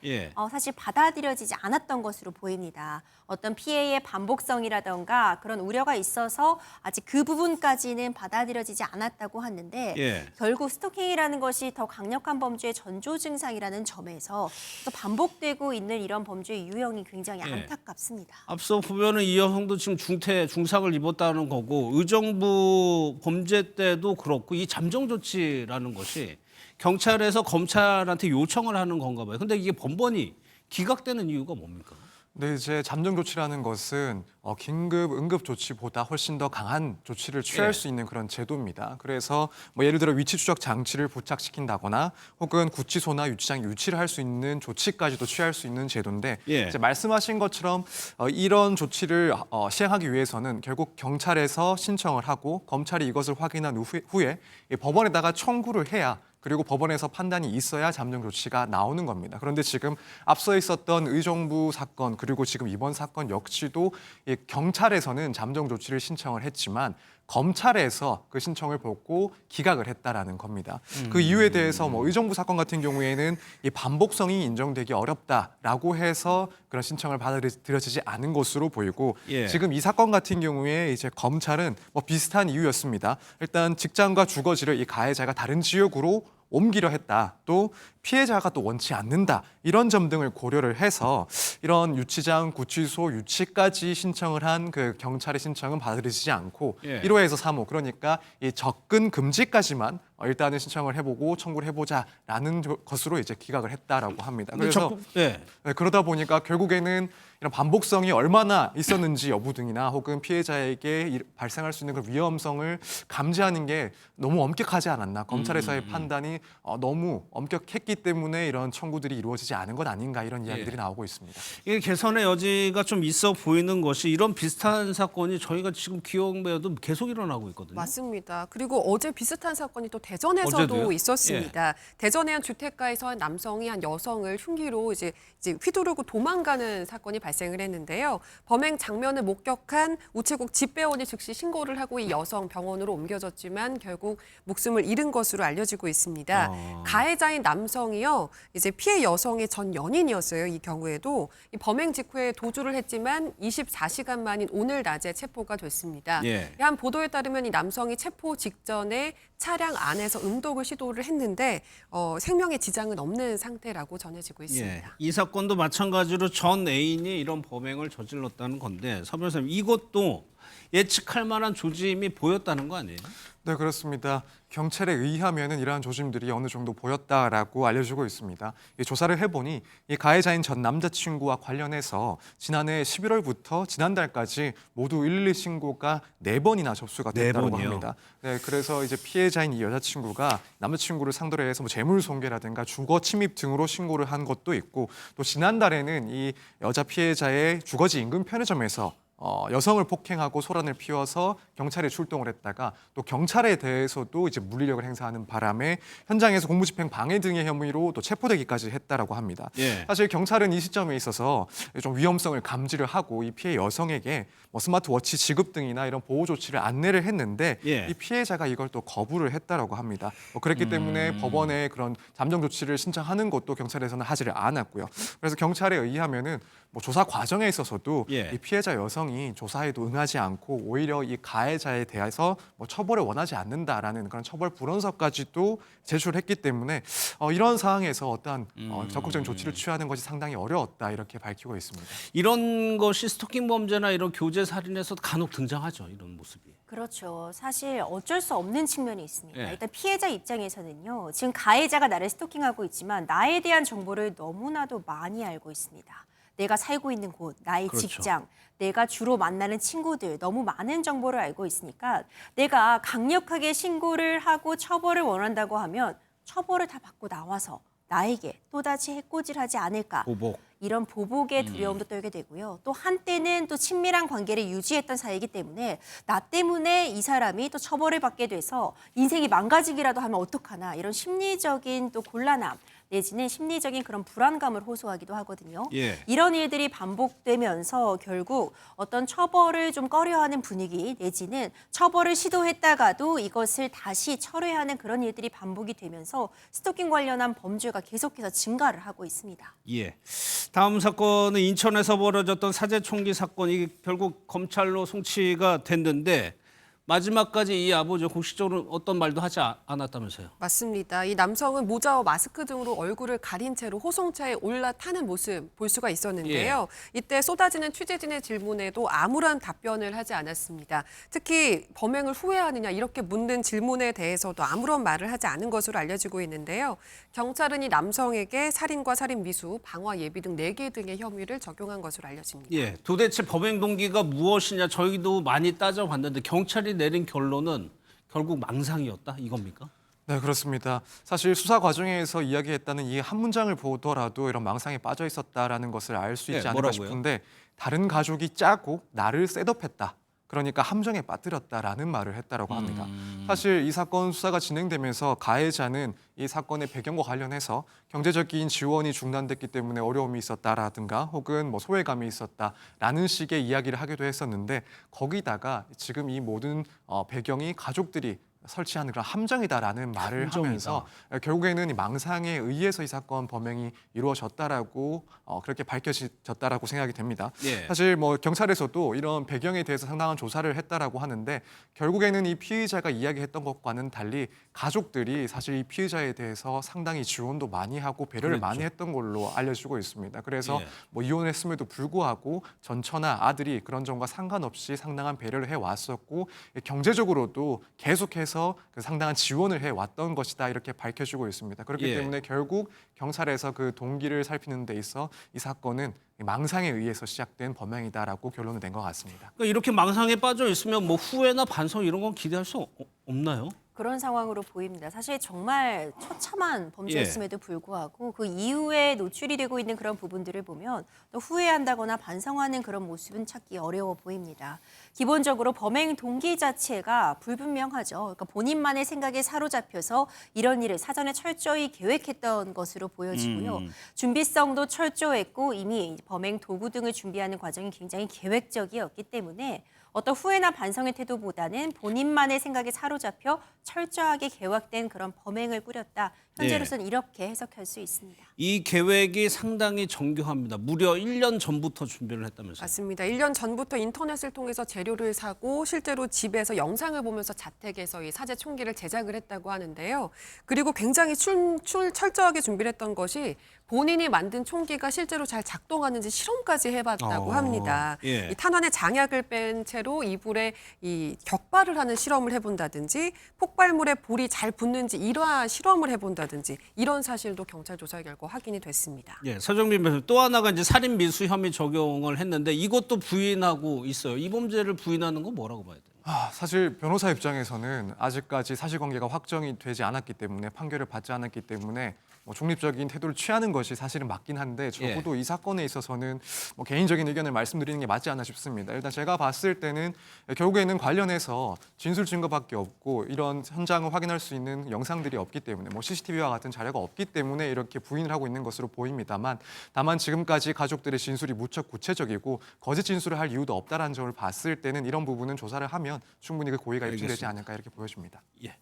사실 받아들여지지 않았던 것으로 보입니다. 어떤 피해의 반복성이라던가 그런 우려가 있어서 아직 그 부분까지는 받아들여지지 않았다고 하는데 결국 스토킹이라는 것이 더 강력한 범죄의 전조 증상이라는 점에서 또 반복되고 있는 이런 범죄의 유형이 굉장히 안타깝습니다. 앞서 보면은 이 여성도 지금 중상을 입었다는 거고 의정부 범죄 때도 그렇고 이 잠정 조치라는 것이 경찰에서 검찰한테 요청을 하는 건가 봐요. 근데 이게 번번이 기각되는 이유가 뭡니까? 네, 이제 잠정 조치라는 것은 긴급 응급 조치보다 훨씬 더 강한 조치를 취할 수 있는 그런 제도입니다. 그래서 뭐 예를 들어 위치 추적 장치를 부착시킨다거나 혹은 구치소나 유치장 유치를 할 수 있는 조치까지도 취할 수 있는 제도인데 이제 말씀하신 것처럼 이런 조치를 시행하기 위해서는 결국 경찰에서 신청을 하고 검찰이 이것을 확인한 후에 법원에다가 청구를 해야 그리고 법원에서 판단이 있어야 잠정 조치가 나오는 겁니다. 그런데 지금 앞서 있었던 의정부 사건 그리고 지금 이번 사건 역시도 이 경찰에서는 잠정 조치를 신청을 했지만 검찰에서 그 신청을 보고 기각을 했다라는 겁니다. 그 이유에 대해서 뭐 의정부 사건 같은 경우에는 이 반복성이 인정되기 어렵다라고 해서 그런 신청을 받아들여지지 않은 것으로 보이고 지금 이 사건 같은 경우에 이제 검찰은 뭐 비슷한 이유였습니다. 일단 직장과 주거지를 이 가해자가 다른 지역으로 옮기려 했다. 또 피해자가 또 원치 않는다. 이런 점 등을 고려를 해서 이런 유치장, 구치소, 유치까지 신청을 한 그 경찰의 신청은 받아들이지 않고 1호에서 3호 그러니까 이 접근 금지까지만 일단은 신청을 해보고 청구를 해보자라는 것으로 이제 기각을 했다라고 합니다. 그래서 그러다 보니까 결국에는 이런 반복성이 얼마나 있었는지 여부 등이나 혹은 피해자에게 발생할 수 있는 그 위험성을 감지하는 게 너무 엄격하지 않았나. 검찰에서의 판단이 너무 엄격했기 때문에 이런 청구들이 이루어지지 않은 것 아닌가 이런 이야기들이 나오고 있습니다. 이게 개선의 여지가 좀 있어 보이는 것이 이런 비슷한 사건이 저희가 지금 기억에도 계속 일어나고 있거든요. 맞습니다. 그리고 어제 비슷한 사건이 또 대전에서도 어제도요? 있었습니다. 대전의 한 주택가에서 한 남성이 한 여성을 흉기로 이제 휘두르고 도망가는 사건이 발생을 했는데요. 범행 장면을 목격한 우체국 집배원이 즉시 신고를 하고 이 여성 병원으로 옮겨졌지만 결국 목숨을 잃은 것으로 알려지고 있습니다. 가해자인 남성이요, 이제 피해 여성의 전 연인이었어요. 이 경우에도 이 범행 직후에 도주를 했지만 24시간 만인 오늘 낮에 체포가 됐습니다. 한 보도에 따르면 이 남성이 체포 직전에 차량 안에서 음독을 시도를 했는데 생명에 지장은 없는 상태라고 전해지고 있습니다. 이 사건도 마찬가지로 전 애인이 이런 범행을 저질렀다는 건데 서 변호사님 이것도 예측할 만한 조짐이 보였다는 거 아니에요? 네, 그렇습니다. 경찰에 의하면은 이러한 조짐들이 어느 정도 보였다라고 알려지고 있습니다. 이 조사를 해보니 이 가해자인 전 남자친구와 관련해서 지난해 11월부터 지난달까지 모두 112 신고가 4번이나 접수가 됐다고 합니다. 네, 그래서 이제 피해자인 이 여자친구가 남자친구를 상대로 해서 뭐 재물손괴라든가 주거 침입 등으로 신고를 한 것도 있고 또 지난달에는 이 여자 피해자의 주거지 인근 편의점에서 여성을 폭행하고 소란을 피워서 경찰에 출동을 했다가 또 경찰에 대해서도 이제 물리력을 행사하는 바람에 현장에서 공무집행 방해 등의 혐의로 또 체포되기까지 했다라고 합니다. 사실 경찰은 이 시점에 있어서 좀 위험성을 감지를 하고 이 피해 여성에게 뭐 스마트워치 지급 등이나 이런 보호 조치를 안내를 했는데 이 피해자가 이걸 또 거부를 했다라고 합니다. 그랬기 때문에 법원에 그런 잠정 조치를 신청하는 것도 경찰에서는 하지를 않았고요. 그래서 경찰에 의하면은 뭐 조사 과정에 있어서도 이 피해자 여성이 조사에도 응하지 않고 오히려 이 가해자에 대해서 뭐 처벌을 원하지 않는다라는 그런 처벌 불원서까지도 제출했기 때문에 이런 상황에서 어떠한 적극적인 조치를 취하는 것이 상당히 어려웠다 이렇게 밝히고 있습니다. 이런 것이 스토킹 범죄나 이런 교제 살인에서도 간혹 등장하죠. 이런 모습이. 그렇죠. 사실 어쩔 수 없는 측면이 있습니다. 일단 피해자 입장에서는요. 지금 가해자가 나를 스토킹하고 있지만 나에 대한 정보를 너무나도 많이 알고 있습니다. 내가 살고 있는 곳, 나의 그렇죠. 직장, 내가 주로 만나는 친구들 너무 많은 정보를 알고 있으니까 내가 강력하게 신고를 하고 처벌을 원한다고 하면 처벌을 다 받고 나와서 나에게 또다시 해코지하지 않을까. 보복. 이런 보복의 두려움도 떨게 되고요. 또 한때는 또 친밀한 관계를 유지했던 사이이기 때문에 나 때문에 이 사람이 또 처벌을 받게 돼서 인생이 망가지기라도 하면 어떡하나 이런 심리적인 또 곤란함 내지는 심리적인 그런 불안감을 호소하기도 하거든요. 예. 이런 일들이 반복되면서 결국 어떤 처벌을 좀 꺼려하는 분위기 내지는 처벌을 시도했다가도 이것을 다시 철회하는 그런 일들이 반복이 되면서 스토킹 관련한 범죄가 계속해서 증가를 하고 있습니다. 예. 다음 사건은 인천에서 벌어졌던 사제 총기 사건이 결국 검찰로 송치가 됐는데 마지막까지 이 아버지 공식적으로 어떤 말도 하지 않았다면서요? 맞습니다. 이 남성은 모자와 마스크 등으로 얼굴을 가린 채로 호송차에 올라타는 모습 볼 수가 있었는데요. 이때 쏟아지는 취재진의 질문에도 아무런 답변을 하지 않았습니다. 특히 범행을 후회하느냐 이렇게 묻는 질문에 대해서도 아무런 말을 하지 않은 것으로 알려지고 있는데요. 경찰은 이 남성에게 살인과 살인 미수, 방화 예비 등 4개 등의 혐의를 적용한 것으로 알려집니다. 예. 도대체 범행 동기가 무엇이냐 저희도 많이 따져봤는데 경찰이 내린 결론은 결국 망상이었다 이겁니까? 네, 그렇습니다. 사실 수사 과정에서 이야기했다는 이 한 문장을 보더라도 이런 망상에 빠져 있었다라는 것을 알 수 있지 않을까 뭐라고요? 싶은데 다른 가족이 짜고 나를 셋업했다. 그러니까 함정에 빠뜨렸다라는 말을 했다라고 합니다. 사실 이 사건 수사가 진행되면서 가해자는 이 사건의 배경과 관련해서 경제적인 지원이 중단됐기 때문에 어려움이 있었다라든가 혹은 뭐 소외감이 있었다라는 식의 이야기를 하기도 했었는데 거기다가 지금 이 모든 배경이 가족들이 설치하는 그런 함정이다라는 말을 하면서 결국에는 이 망상에 의해서 이 사건 범행이 이루어졌다라고 그렇게 밝혀졌다라고 생각이 됩니다. 예. 사실 뭐 경찰에서도 이런 배경에 대해서 상당한 조사를 했다라고 하는데 결국에는 이 피의자가 이야기했던 것과는 달리 가족들이 사실 이 피의자에 대해서 상당히 지원도 많이 하고 배려를 많이 했던 걸로 알려지고 있습니다. 그래서 뭐 이혼했음에도 불구하고 전처나 아들이 그런 점과 상관없이 상당한 배려를 해왔었고 경제적으로도 계속해서 그 상당한 지원을 해왔던 것이다 이렇게 밝혀지고 있습니다. 그렇기 때문에 결국 경찰에서 그 동기를 살피는 데 있어 이 사건은 망상에 의해서 시작된 범행이다라고 결론을 낸 것 같습니다. 그러니까 이렇게 망상에 빠져 있으면 뭐 후회나 반성 이런 건 기대할 수 없나요? 그런 상황으로 보입니다. 사실 정말 처참한 범죄였음에도 불구하고 그 이후에 노출이 되고 있는 그런 부분들을 보면 또 후회한다거나 반성하는 그런 모습은 찾기 어려워 보입니다. 기본적으로 범행 동기 자체가 불분명하죠. 그러니까 본인만의 생각에 사로잡혀서 이런 일을 사전에 철저히 계획했던 것으로 보여지고요. 준비성도 철저했고 이미 범행 도구 등을 준비하는 과정이 굉장히 계획적이었기 때문에 어떤 후회나 반성의 태도보다는 본인만의 생각에 사로잡혀 철저하게 계획된 그런 범행을 꾸렸다. 현재로서는 이렇게 해석할 수 있습니다. 이 계획이 상당히 정교합니다. 무려 1년 전부터 준비를 했다면서요? 맞습니다. 1년 전부터 인터넷을 통해서 재료를 사고 실제로 집에서 영상을 보면서 자택에서 이 사제 총기를 제작을 했다고 하는데요. 그리고 굉장히 철저하게 준비를 했던 것이 본인이 만든 총기가 실제로 잘 작동하는지 실험까지 해봤다고 합니다. 이 탄환의 장약을 뺀 채로 이불에 이 격발을 하는 실험을 해본다든지 폭발물에 볼이 잘 붙는지 이러한 실험을 해본다든지 이런 사실도 경찰 조사 결과 확인이 됐습니다. 예, 서정민 변호사 또 하나가 이제 살인 미수 혐의 적용을 했는데 이것도 부인하고 있어요. 이 범죄를 부인하는 건 뭐라고 봐야 돼요? 사실 변호사 입장에서는 아직까지 사실관계가 확정이 되지 않았기 때문에 판결을 받지 않았기 때문에 뭐 중립적인 태도를 취하는 것이 사실은 맞긴 한데 적어도 이 사건에 있어서는 뭐 개인적인 의견을 말씀드리는 게 맞지 않나 싶습니다. 일단 제가 봤을 때는 결국에는 관련해서 진술 증거밖에 없고 이런 현장을 확인할 수 있는 영상들이 없기 때문에 뭐 CCTV와 같은 자료가 없기 때문에 이렇게 부인을 하고 있는 것으로 보입니다만 다만 지금까지 가족들의 진술이 무척 구체적이고 거짓 진술을 할 이유도 없다라는 점을 봤을 때는 이런 부분은 조사를 하면 충분히 그 고의가 입증되지 않을까 이렇게 보여집니다. 예.